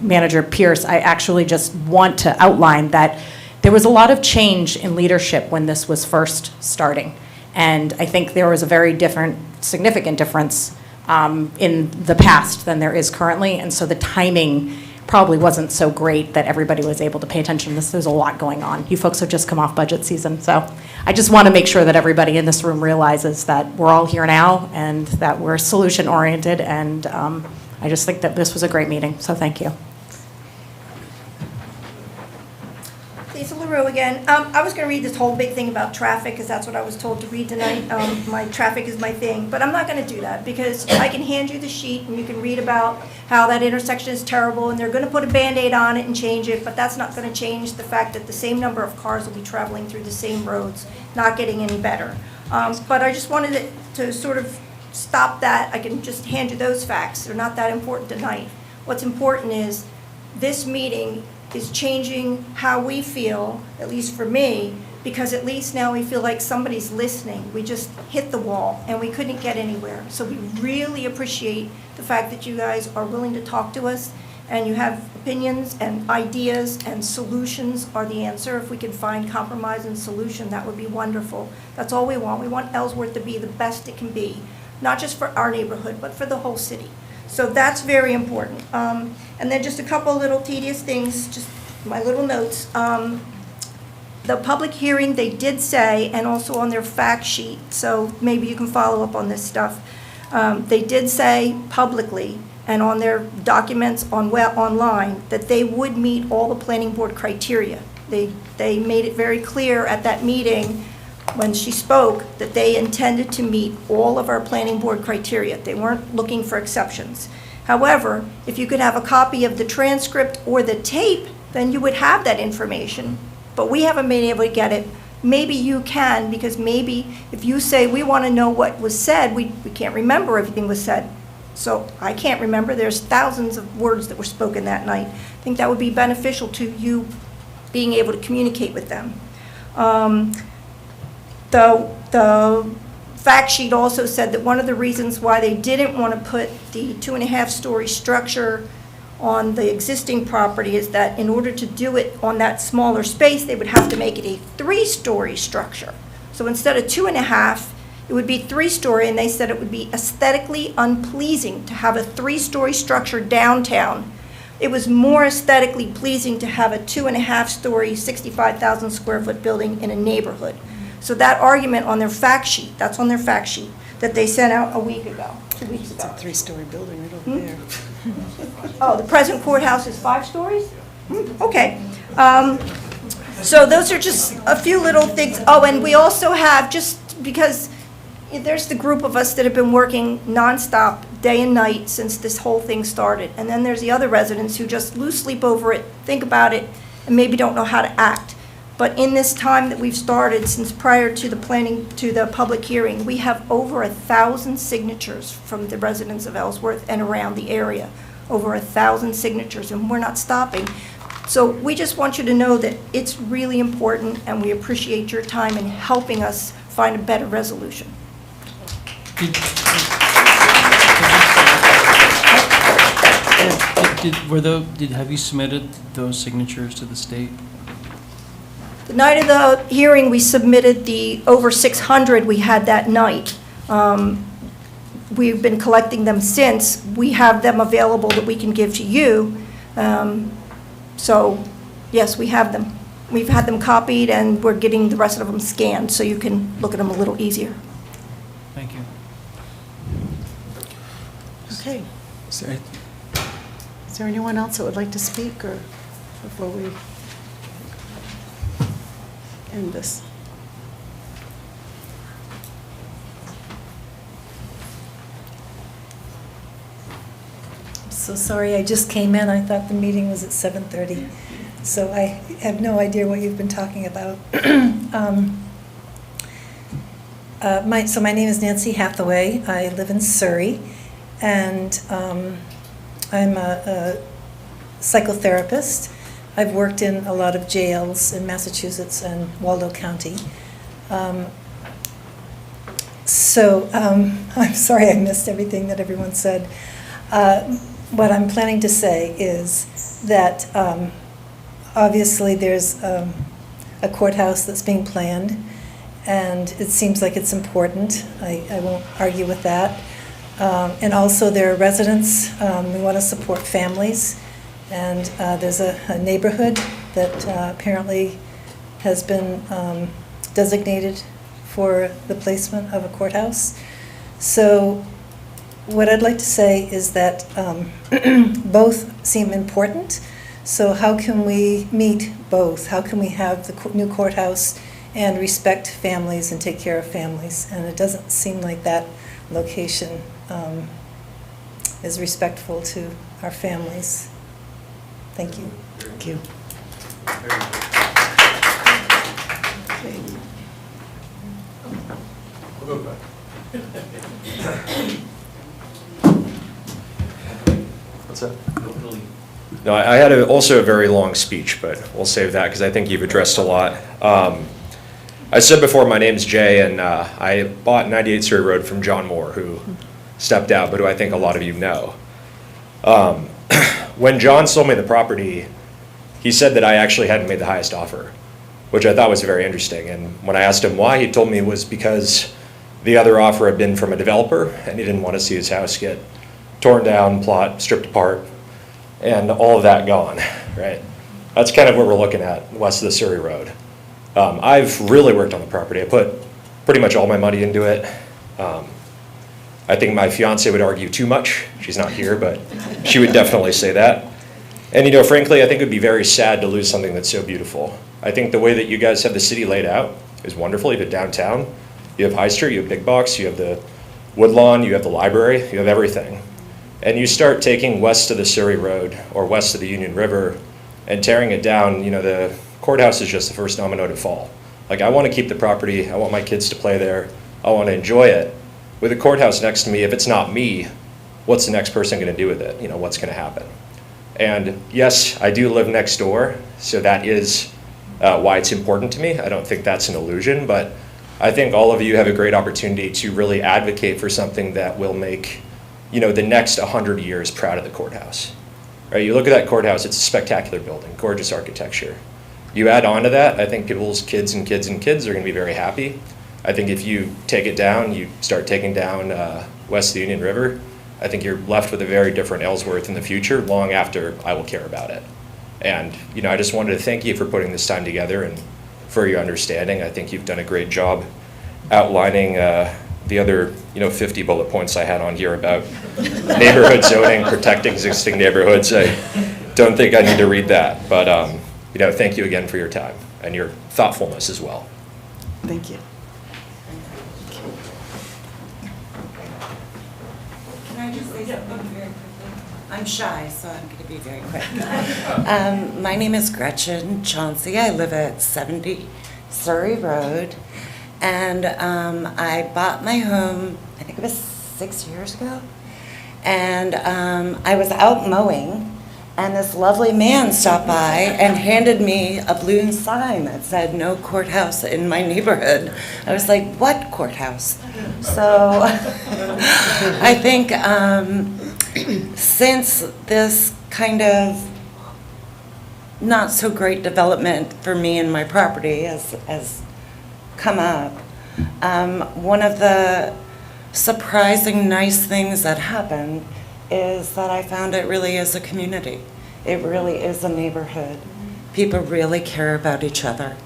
Manager Pierce, I actually just want to outline that there was a lot of change in leadership when this was first starting. And I think there was a very significant difference in the past than there is currently. And so the timing probably wasn't so great that everybody was able to pay attention to this. There's a lot going on. You folks have just come off budget season. So I just want to make sure that everybody in this room realizes that we're all here now and that we're solution oriented. And I just think that this was a great meeting. So thank you. The LaRue again. I was gonna read this whole big thing about traffic, because that's what I was told to read tonight. My traffic is my thing, but I'm not gonna do that, because I can hand you the sheet, and you can read about how that intersection is terrible, and they're gonna put a Band-Aid on it and change it, but that's not gonna change the fact that the same number of cars will be traveling through the same roads, not getting any better. But I just wanted it to sort of stop that. I can just hand you those facts. They're not that important tonight. What's important is this meeting is changing how we feel, at least for me, because at least now we feel like somebody's listening. We just hit the wall and we couldn't get anywhere. So we really appreciate the fact that you guys are willing to talk to us and you have opinions and ideas, and solutions are the answer. If we can find compromise and solution, that would be wonderful. That's all we want. We want Ellsworth to be the best it can be, not just for our neighborhood, but for the whole city. So that's very important. And then just a couple little tedious things, just my little notes. The public hearing, they did say, and also on their fact sheet, so maybe you can follow up on this stuff. They did say publicly and on their documents online that they would meet all the planning board criteria. They made it very clear at that meeting when she spoke that they intended to meet all of our planning board criteria. They weren't looking for exceptions. However, if you could have a copy of the transcript or the tape, then you would have that information. But we haven't been able to get it. Maybe you can, because maybe if you say we want to know what was said, we can't remember everything was said. So I can't remember. There's thousands of words that were spoken that night. I think that would be beneficial to you being able to communicate with them. The fact sheet also said that one of the reasons why they didn't want to put the 2.5-story structure on the existing property is that in order to do it on that smaller space, they would have to make it a 3-story structure. So instead of 2.5, it would be 3-story, and they said it would be aesthetically unpleasing to have a 3-story structure downtown. It was more aesthetically pleasing to have a 2.5-story, 65,000 square foot building in a neighborhood. So that argument on their fact sheet, that's on their fact sheet, that they sent out a week ago, 2 weeks ago. It's a 3-story building right over there. Oh, the present courthouse is 5 stories? Okay. So those are just a few little things. Oh, and we also have, just because there's the group of us that have been working nonstop, day and night, since this whole thing started. And then there's the other residents who just lose sleep over it, think about it, and maybe don't know how to act. But in this time that we've started, since prior to the public hearing, we have over 1,000 signatures from the residents of Ellsworth and around the area. Over 1,000 signatures, and we're not stopping. So we just want you to know that it's really important, and we appreciate your time in helping us find a better resolution. Have you submitted those signatures to the state? The night of the hearing, we submitted the over 600 we had that night. We've been collecting them since. We have them available that we can give to you. So, yes, we have them. We've had them copied, and we're getting the rest of them scanned, so you can look at them a little easier. Thank you. Okay. Is there anyone else that would like to speak, or before we end this? So sorry, I just came in. I thought the meeting was at 7:30. So I have no idea what you've been talking about. My name is Nancy Hathaway. I live in Surrey, and I'm a psychotherapist. I've worked in a lot of jails in Massachusetts and Waldo County. I'm sorry I missed everything that everyone said. What I'm planning to say is that obviously there's a courthouse that's being planned, and it seems like it's important. I won't argue with that. And also there are residents. We want to support families, and there's a neighborhood that apparently has been designated for the placement of a courthouse. So what I'd like to say is that both seem important. So how can we meet both? How can we have the new courthouse and respect families and take care of families? And it doesn't seem like that location is respectful to our families. Thank you. Thank you. What's that? No, I had also a very long speech, but we'll save that because I think you've addressed a lot. I said before, my name's Jay, and I bought 98 Surrey Road from John Moore, who stepped out, but who I think a lot of you know. When John sold me the property, he said that I actually hadn't made the highest offer, which I thought was very interesting. And when I asked him why, he told me it was because the other offer had been from a developer, and he didn't want to see his house get torn down, plot, stripped apart, and all of that gone, right? That's kind of what we're looking at west of the Surrey Road. I've really worked on the property. I put pretty much all my money into it. I think my fiance would argue too much. She's not here, but she would definitely say that. And frankly, I think it would be very sad to lose something that's so beautiful. I think the way that you guys have the city laid out is wonderful. You have downtown, you have High Street, you have Big Box, you have the Woodlawn, you have the library, you have everything. And you start taking west of the Surrey Road or west of the Union River and tearing it down, the courthouse is just the first domino to fall. Like, I want to keep the property, I want my kids to play there, I want to enjoy it. With the courthouse next to me, if it's not me, what's the next person going to do with it? What's going to happen? And yes, I do live next door, so that is why it's important to me. I don't think that's an illusion, but I think all of you have a great opportunity to really advocate for something that will make, the next 100 years proud of the courthouse. Right? You look at that courthouse, it's a spectacular building, gorgeous architecture. You add on to that, I think people's kids and kids and kids are going to be very happy. I think if you take it down, you start taking down west of the Union River, I think you're left with a very different Ellsworth in the future, long after I will care about it. And, I just wanted to thank you for putting this time together and for your understanding. I think you've done a great job outlining the other, 50 bullet points I had on here about neighborhood zoning, protecting existing neighborhoods. I don't think I need to read that, but, thank you again for your time and your thoughtfulness as well. Thank you. Can I just say something very quickly? I'm shy, so I'm going to be very quick. My name is Gretchen Chauncey. I live at 70 Surrey Road. And I bought my home, I think it was 6 years ago. And I was out mowing, and this lovely man stopped by and handed me a blue sign that said no courthouse in my neighborhood. I was like, what courthouse? So I think since this kind of not so great development for me and my property has come up, one of the surprising nice things that happened is that I found it really is a community. It really is a neighborhood. People really care about each other,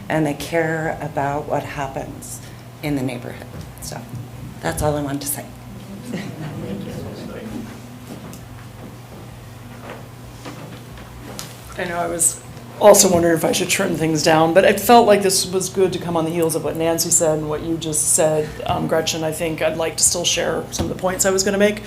and they care about what happens in the neighborhood. So that's all I wanted to say. I know I was also wondering if I should trim things down, but it felt like this was good to come on the heels of what Nancy said and what you just said, Gretchen. I think I'd like to still share some of the points I was going to make.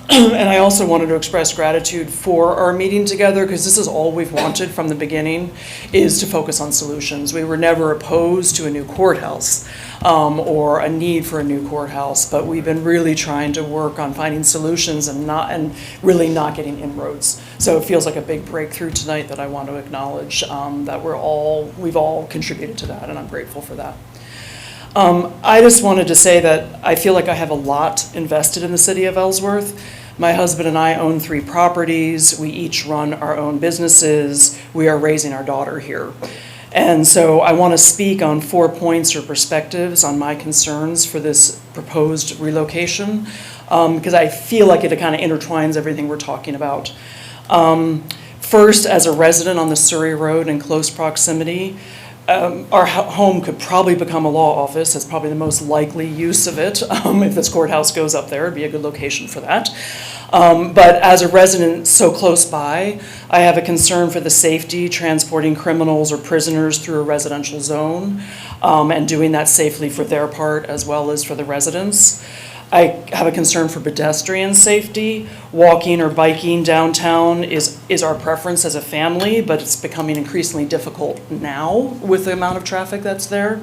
And I also wanted to express gratitude for our meeting together, because this is all we've wanted from the beginning, is to focus on solutions. We were never opposed to a new courthouse or a need for a new courthouse, but we've been really trying to work on finding solutions and really not getting inroads. So it feels like a big breakthrough tonight that I want to acknowledge, that we've all contributed to that, and I'm grateful for that. I just wanted to say that I feel like I have a lot invested in the city of Ellsworth. My husband and I own 3 properties. We each run our own businesses. We are raising our daughter here. And so I want to speak on 4 points or perspectives on my concerns for this proposed relocation, because I feel like it kind of intertwines everything we're talking about. First, as a resident on the Surrey Road in close proximity, our home could probably become a law office. That's probably the most likely use of it. If this courthouse goes up there, it'd be a good location for that. But as a resident so close by, I have a concern for the safety transporting criminals or prisoners through a residential zone, and doing that safely for their part as well as for the residents. I have a concern for pedestrian safety. Walking or biking downtown is our preference as a family, but it's becoming increasingly difficult now with the amount of traffic that's there.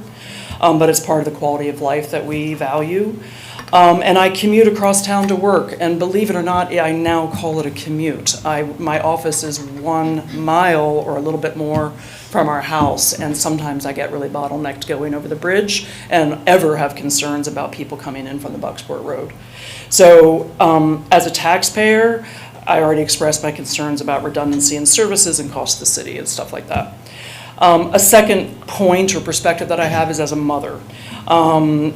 But it's part of the quality of life that we value. And I commute across town to work, and believe it or not, I now call it a commute. My office is 1 mile or a little bit more from our house, and sometimes I get really bottlenecked going over the bridge and ever have concerns about people coming in from the Bucksport Road. So as a taxpayer, I already expressed my concerns about redundancy in services and cost to the city and stuff like that. A second point or perspective that I have is as a mother.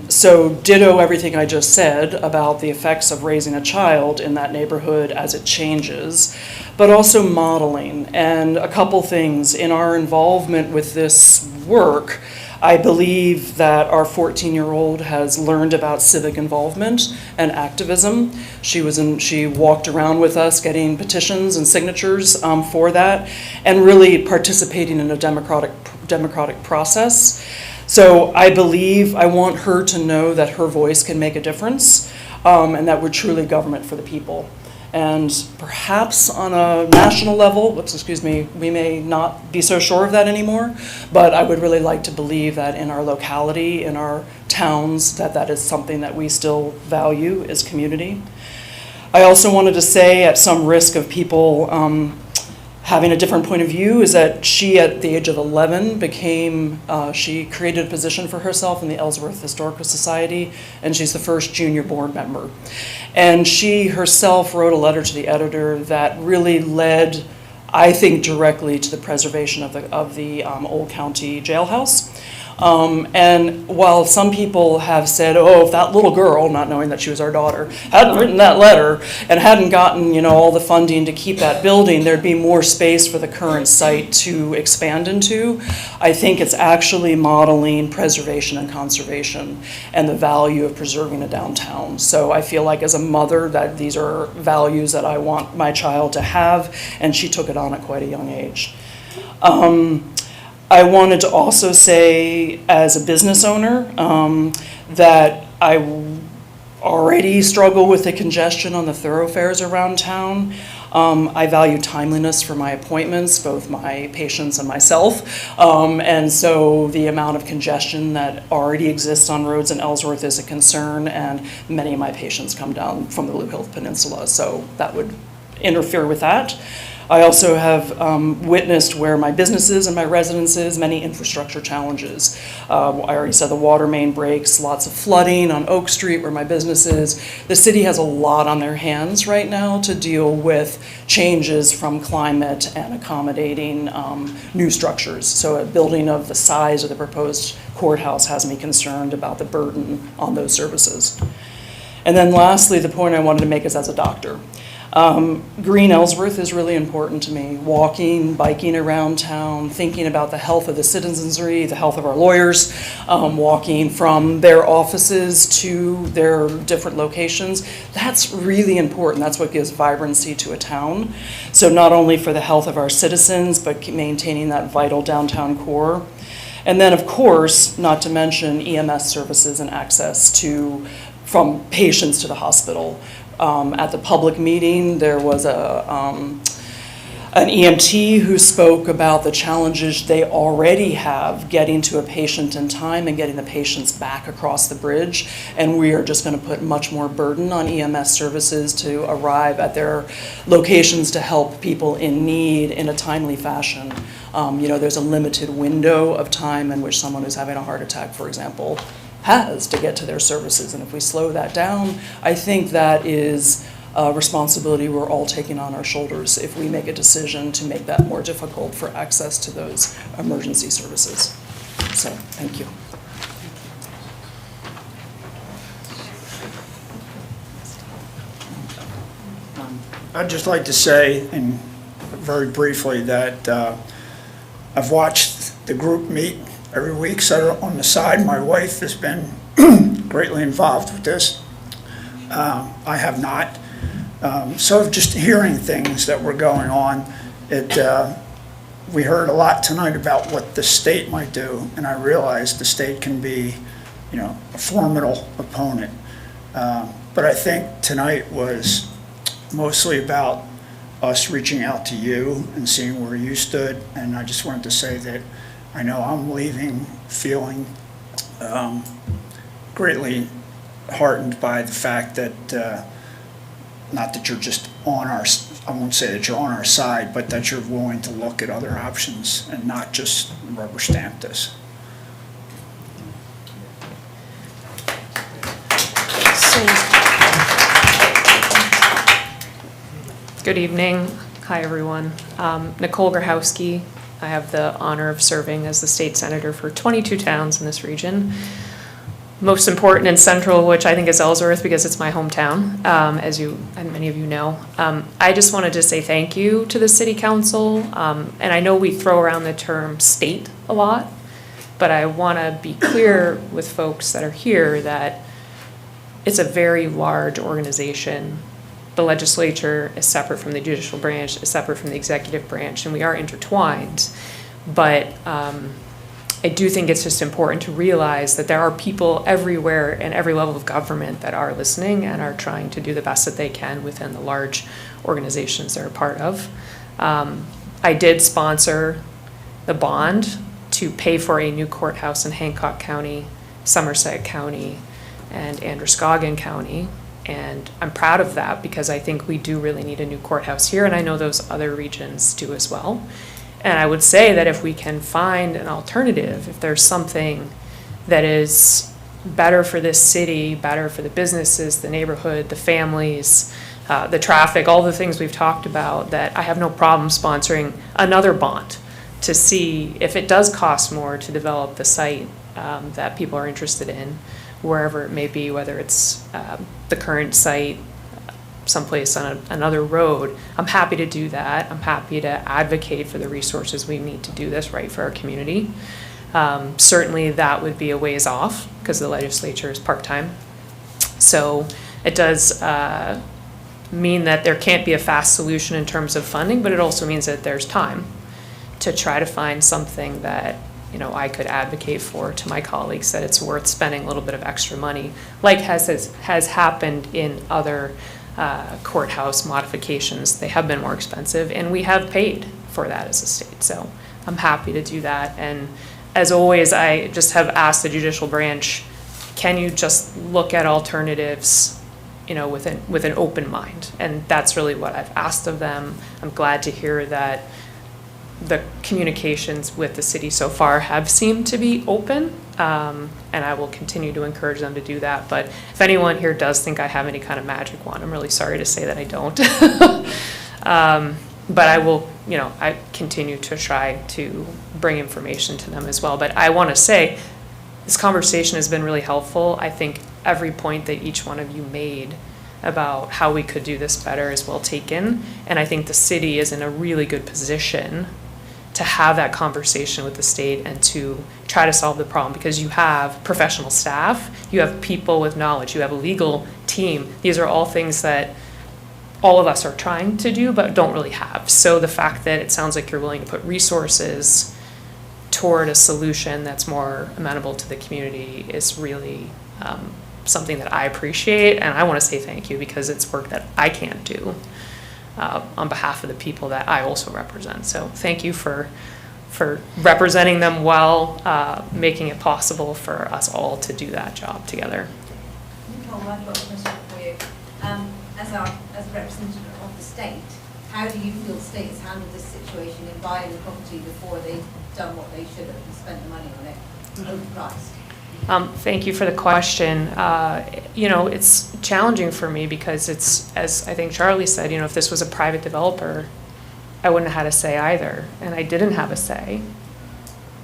So ditto everything I just said about the effects of raising a child in that neighborhood as it changes, but also modeling. And a couple things. In our involvement with this work, I believe that our 14-year-old has learned about civic involvement and activism. She walked around with us getting petitions and signatures for that, and really participating in a democratic process. So I want her to know that her voice can make a difference, and that we're truly government for the people. And perhaps on a national level, we may not be so sure of that anymore, but I would really like to believe that in our locality, in our towns, that is something that we still value as community. I also wanted to say, at some risk of people having a different point of view, is that she, at the age of 11, she created a position for herself in the Ellsworth Historical Society, and she's the first junior board member. And she herself wrote a letter to the editor that really led, I think, directly to the preservation of the Old County Jailhouse. And while some people have said, oh, if that little girl, not knowing that she was our daughter, hadn't written that letter and hadn't gotten, all the funding to keep that building, there'd be more space for the current site to expand into. I think it's actually modeling preservation and conservation and the value of preserving a downtown. So I feel like as a mother that these are values that I want my child to have, and she took it on at quite a young age. I wanted to also say, as a business owner, that I already struggle with the congestion on the thoroughfares around town. I value timeliness for my appointments, both my patients and myself. And so the amount of congestion that already exists on roads in Ellsworth is a concern, and many of my patients come down from the Blue Hills Peninsula, so that would interfere with that. I also have witnessed where my businesses and my residences, many infrastructure challenges. I already said the water main breaks, lots of flooding on Oak Street where my business is. The city has a lot on their hands right now to deal with changes from climate and accommodating new structures. So a building of the size of the proposed courthouse has me concerned about the burden on those services. And then lastly, the point I wanted to make is as a doctor. Green Ellsworth is really important to me. Walking, biking around town, thinking about the health of the citizenry, the health of our lawyers, walking from their offices to their different locations. That's really important. That's what gives vibrancy to a town. So not only for the health of our citizens, but maintaining that vital downtown core. And then, of course, not to mention EMS services and access from patients to the hospital. At the public meeting, there was an EMT who spoke about the challenges they already have getting to a patient in time and getting the patients back across the bridge. And we are just going to put much more burden on EMS services to arrive at their locations to help people in need in a timely fashion. There's a limited window of time in which someone who's having a heart attack, for example, has to get to their services. And if we slow that down, I think that is a responsibility we're all taking on our shoulders if we make a decision to make that more difficult for access to those emergency services. So, thank you. I'd just like to say, and very briefly, that I've watched the group meet every week. So on the side, my wife has been greatly involved with this. I have not. sort of just hearing things that were going on, we heard a lot tonight about what the state might do, and I realized the state can be, a formidable opponent. But I think tonight was mostly about us reaching out to you and seeing where you stood, and I just wanted to say that I know I'm leaving feeling greatly heartened by the fact that, not that you're just on our, I won't say that you're on our side, but that you're willing to look at other options and not just rubber stamp this. Good evening. Hi, everyone. Nicole Grahowski. I have the honor of serving as the state senator for 22 towns in this region. Most important and central, which I think is Ellsworth because it's my hometown, as you and many of you know. I just wanted to say thank you to the city council. And I know we throw around the term state a lot, but I want to be clear with folks that are here that it's a very large organization. The legislature is separate from the judicial branch, is separate from the executive branch, and we are intertwined. But I do think it's just important to realize that there are people everywhere and every level of government that are listening and are trying to do the best that they can within the large organizations they're a part of. I did sponsor the bond to pay for a new courthouse in Hancock County, Somerset County, and Androscoggin County. And I'm proud of that because I think we do really need a new courthouse here, and I know those other regions do as well. And I would say that if we can find an alternative, if there's something that is better for this city, better for the businesses, the neighborhood, the families, the traffic, all the things we've talked about, that I have no problem sponsoring another bond to see if it does cost more to develop the site that people are interested in, wherever it may be, whether it's the current site, someplace on another road. I'm happy to do that. I'm happy to advocate for the resources we need to do this right for our community. Certainly that would be a ways off because the legislature is part-time. So it does mean that there can't be a fast solution in terms of funding, but it also means that there's time to try to find something that I could advocate for to my colleagues, that it's worth spending a little bit of extra money, like has happened in other courthouse modifications. They have been more expensive, and we have paid for that as a state. So I'm happy to do that. And as always, I just have asked the judicial branch, can you just look at alternatives, with an open mind? And that's really what I've asked of them. I'm glad to hear that the communications with the city so far have seemed to be open, and I will continue to encourage them to do that. But if anyone here does think I have any kind of magic wand, I'm really sorry to say that I don't. But I will, I continue to try to bring information to them as well. But I want to say this conversation has been really helpful. I think every point that each one of you made about how we could do this better is well taken. And I think the city is in a really good position to have that conversation with the state and to try to solve the problem, because you have professional staff, you have people with knowledge, you have a legal team. These are all things that all of us are trying to do but don't really have. So the fact that it sounds like you're willing to put resources toward a solution that's more amenable to the community is really something that I appreciate, and I want to say thank you because it's work that I can't do on behalf of the people that I also represent. So thank you for representing them well, making it possible for us all to do that job together. Nicole, I've got a question for you. As a representative of the state, how do you feel the state has handled this situation in buying the property before they've done what they should have and spent the money on it overpriced? Thank you for the question. It's challenging for me because it's, as I think Charlie said, if this was a private developer, I wouldn't have had a say either, and I didn't have a say.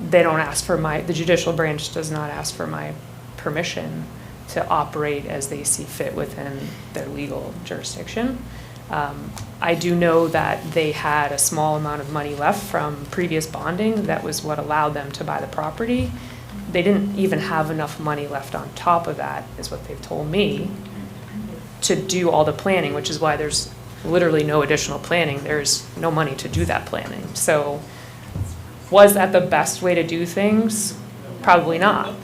They don't ask for the judicial branch does not ask for my permission to operate as they see fit within their legal jurisdiction. I do know that they had a small amount of money left from previous bonding. That was what allowed them to buy the property. They didn't even have enough money left on top of that, is what they've told me. to do all the planning, which is why there's literally no additional planning. There's no money to do that planning. So was that the best way to do things? Probably not.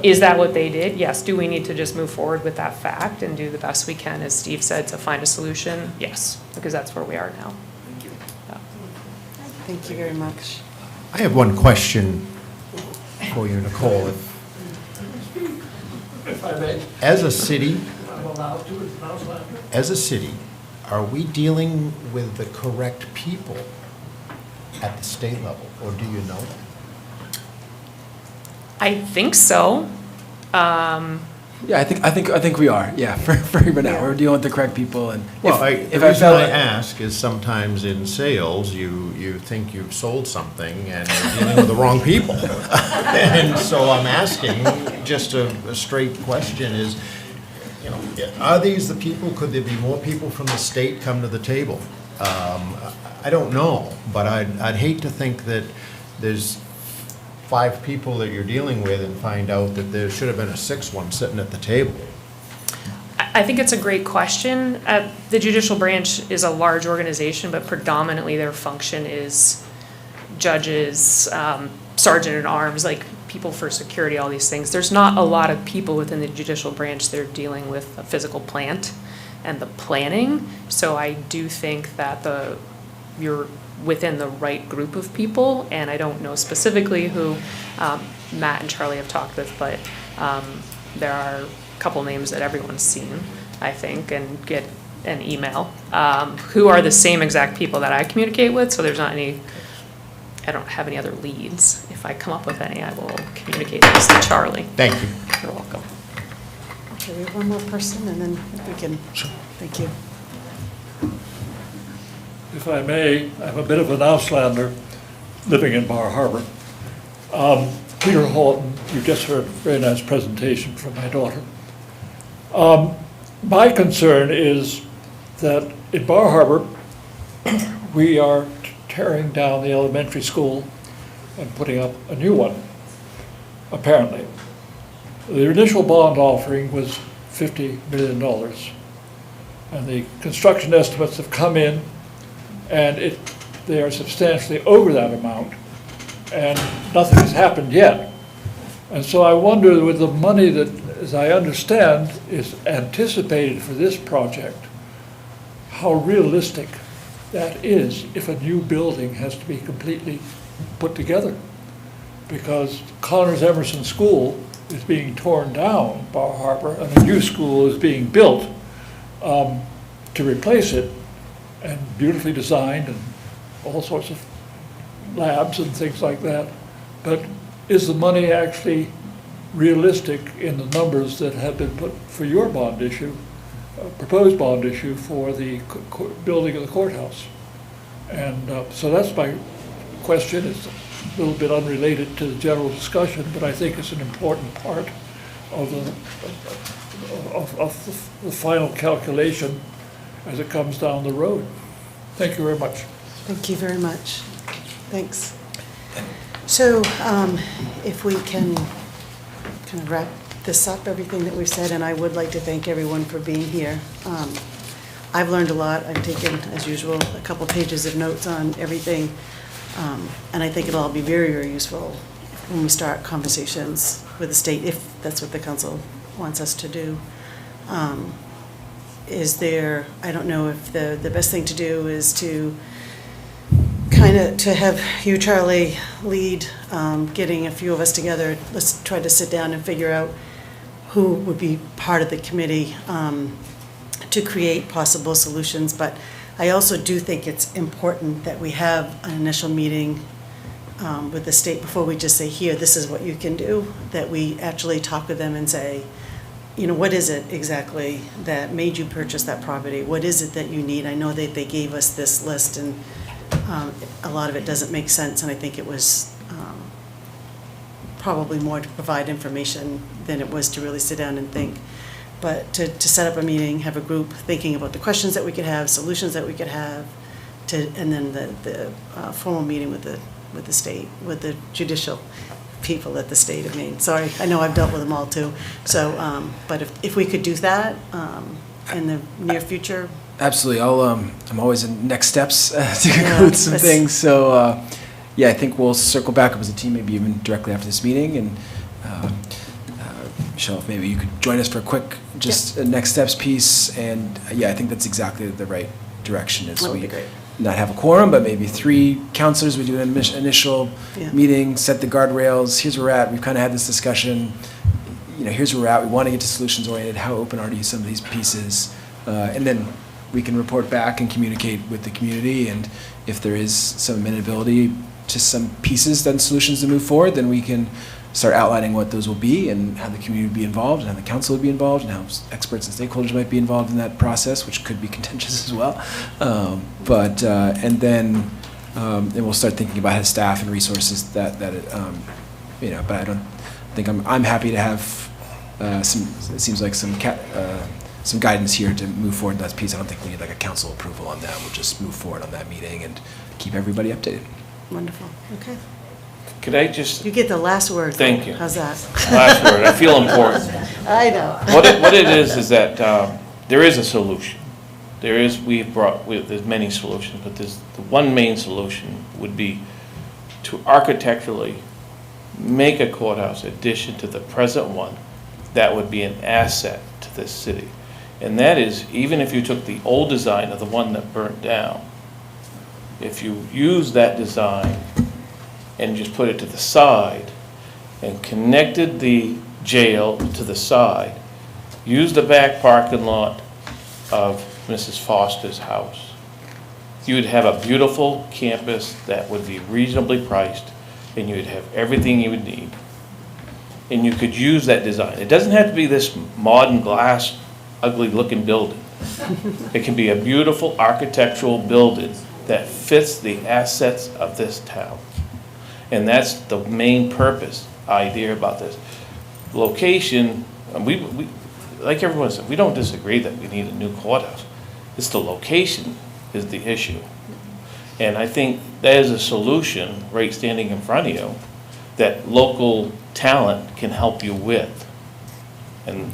Is that what they did? Yes. Do we need to just move forward with that fact and do the best we can, as Steve said, to find a solution? Yes, because that's where we are now. Thank you very much. I have one question for you, Nicole. If I may. As a city, I'm allowed to, as a city, are we dealing with the correct people at the state level, or do you know? I think so. Yeah, I think we are. Yeah, for now, we're dealing with the correct people, and Well, if the I reason felt I ask is sometimes in sales, you think you've sold something and you're dealing with the wrong people. And so I'm asking, just a straight question is, you know, are these the people? Could there be more people from the state come to the table? I don't know, but I'd hate to think that there's 5 people that you're dealing with and find out that there should have been a 6th one sitting at the table. I think it's a great question. The judicial branch is a large organization, but predominantly their function is judges, sergeant-at-arms, like people for security, all these things. There's not a lot of people within the judicial branch that are dealing with a physical plant and the planning. So I do think that you're within the right group of people, and I don't know specifically who Matt and Charlie have talked with, but there are a couple names that everyone's seen, I think, and get an email, who are the same exact people that I communicate with, so there's not any, I don't have any other leads. If I come up with any, I will communicate those to Charlie. Thank you. You're welcome. Okay, we have one more person, and then we can, thank you. If I may, I'm a bit of an Auslander living in Bar Harbor. Peter Horton, you just heard a very nice presentation from my daughter. My concern is that in Bar Harbor, we are tearing down the elementary school and putting up a new one, apparently. The initial bond offering was $50 million, and the construction estimates have come in, and they are substantially over that amount, and nothing has happened yet. And so I wonder, with the money that, as I understand, is anticipated for this project, how realistic that is if a new building has to be completely put together. Because Connors Emerson School is being torn down, Bar Harbor, and a new school is being built to replace it, and beautifully designed, and all sorts of labs and things like that. But is the money actually realistic in the numbers that have been put for your bond issue, proposed bond issue for the building of the courthouse? And so that's my question. It's a little bit unrelated to the general discussion, but I think it's an important part of the final calculation as it comes down the road. Thank you very much. Thank you very much. Thanks. So if we can kind of wrap this up, everything that we've said, and I would like to thank everyone for being here. I've learned a lot. I've taken, as usual, a couple pages of notes on everything, and I think it'll all be very, very useful when we start conversations with the state, if that's what the council wants us to do. I don't know if the best thing to do is to have you, Charlie, lead getting a few of us together. Let's try to sit down and figure out who would be part of the committee to create possible solutions. But I also do think it's important that we have an initial meeting with the state before we just say, here, this is what you can do, that we actually talk with them and say, you know, what is it exactly that made you purchase that property? What is it that you need? I know that they gave us this list, and a lot of it doesn't make sense, and I think it was probably more to provide information than it was to really sit down and think. But to set up a meeting, have a group thinking about the questions that we could have, solutions that we could have, and then the formal meeting with the state, with the judicial people at the state of Maine. Sorry, I know I've dealt with them all too. So, but if we could do that, in the near future? Absolutely. I'm always in next steps to Yeah, conclude some that's- things. So, yeah, I think we'll circle back up as a team, maybe even directly after this meeting. And Michelle, if maybe you could join us for a quick, just a next steps piece. And yeah, I think that's exactly the right direction. Is That would we be great. not have a quorum, but maybe 3 counselors. We do an initial Yeah. meeting, set the guardrails. Here's where we're at. We've kind of had this discussion. Here's where we're at. We want to get to solutions oriented. How open are you to some of these pieces? And then we can report back and communicate with the community. And if there is some amenability to some pieces, then solutions to move forward, then we can start outlining what those will be and how the community would be involved and how the council would be involved and how experts and stakeholders might be involved in that process, which could be contentious as well. And then we'll start thinking about his staff and resources but I don't think I'm happy to have it seems like some guidance here to move forward in that piece. I don't think we need like a council approval on that. We'll just move forward on that meeting and keep everybody updated. Wonderful, okay. Could I just, You get the last word. Thank you. How's that? last word, I feel important. I know. What it is that there is a solution. There's many solutions, but the one main solution would be to architecturally make a courthouse addition to the present one that would be an asset to this city. And that is, even if you took the old design of the one that burnt down, if you use that design and just put it to the side and connected the jail to the side, use the back parking lot of Mrs. Foster's house, you would have a beautiful campus that would be reasonably priced, and you would have everything you would need. And you could use that design. It doesn't have to be this modern glass, ugly looking building. It can be a beautiful architectural building that fits the assets of this town. And that's the main purpose idea about this. Location, we like everyone said, we don't disagree that we need a new courthouse. It's the location is the issue. And I think there's a solution right standing in front of you that local talent can help you with. And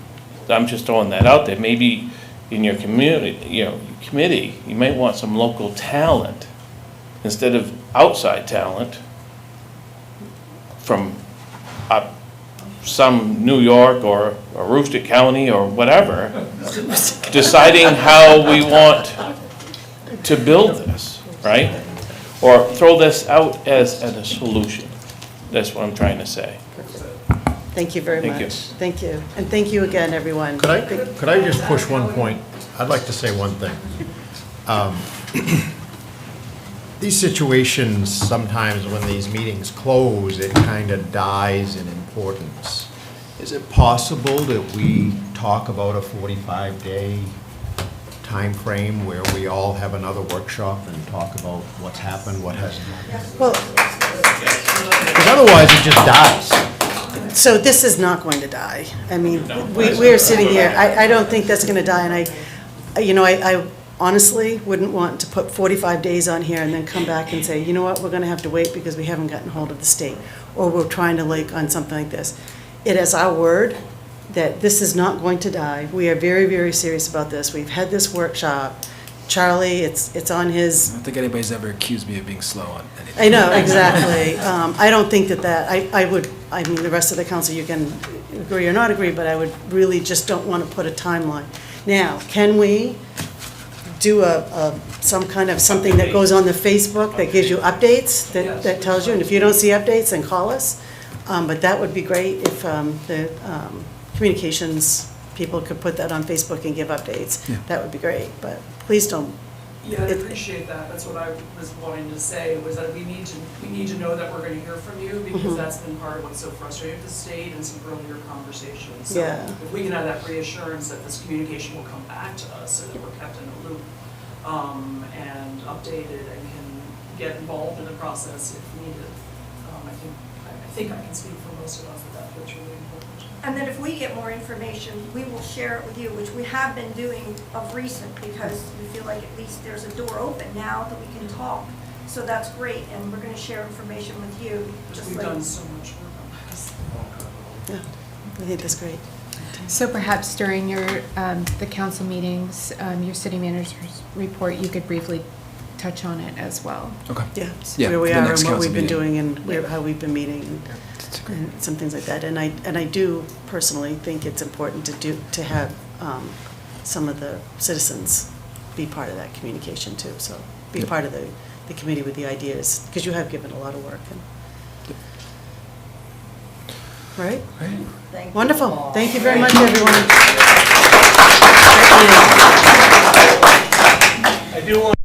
I'm just throwing that out there. Maybe in your community, committee, you might want some local talent instead of outside talent from some New York or Aroostook County or whatever, deciding how we want to build this, right? Or throw this out as a solution. That's what I'm trying to say. Thank you very much. Thank you. Thank you. And thank you again, everyone. Could I just push one point? I'd like to say one thing. These situations, sometimes when these meetings close, it kind of dies in importance. Is it possible that we talk about a 45-day time frame where we all have another workshop and talk about what's happened, what hasn't happened? Well, Because otherwise, it just dies. so this is not going to die. I mean, we are sitting here, I don't think that's going to die, and I honestly wouldn't want to put 45 days on here and then come back and say, you know what, we're going to have to wait because we haven't gotten hold of the state, or we're trying to on something like this. It is our word that this is not going to die. We are very, very serious about this. We've had this workshop. Charlie, it's on his. I don't think anybody's ever accused me of being slow on anything. I know, exactly. I don't think I mean, the rest of the council, you can agree or not agree, but I would really just don't want to put a timeline. Now, can we do some kind of something that goes on the Facebook that gives you updates, that tells you, and if you don't see updates, then call us. But that would be great if the communications people could put that on Facebook and give updates. Yeah. That would be great, but please don't. Yeah, I appreciate that. That's what I was wanting to say, was that we need to know that we're going to hear from you, because that's been part of what's so frustrating with the state and some earlier conversations. So Yeah. if we can have that reassurance that this communication will come back to us so that we're kept in a loop and updated and can get involved in the process if needed. I think I can speak for most of us that that's really important. And then if we get more information, we will share it with you, which we have been doing of recent, because we feel like at least there's a door open now that we can talk. So that's great, and we're going to share information with you. We've done so much work on this. Yeah, I think that's great. So perhaps during your, the council meetings, your city manager's report, you could briefly touch on it as well. Okay. Yeah, Yeah, where we for the are next and what council we've been meeting. doing and how we've been meeting and some things like that. And I do personally think it's important to have some of the citizens be part of that communication too. So be Yep. part of the committee with the ideas, because you have given a lot of work. Right? Thank you Wonderful. all. Thank you very much, everyone. I do want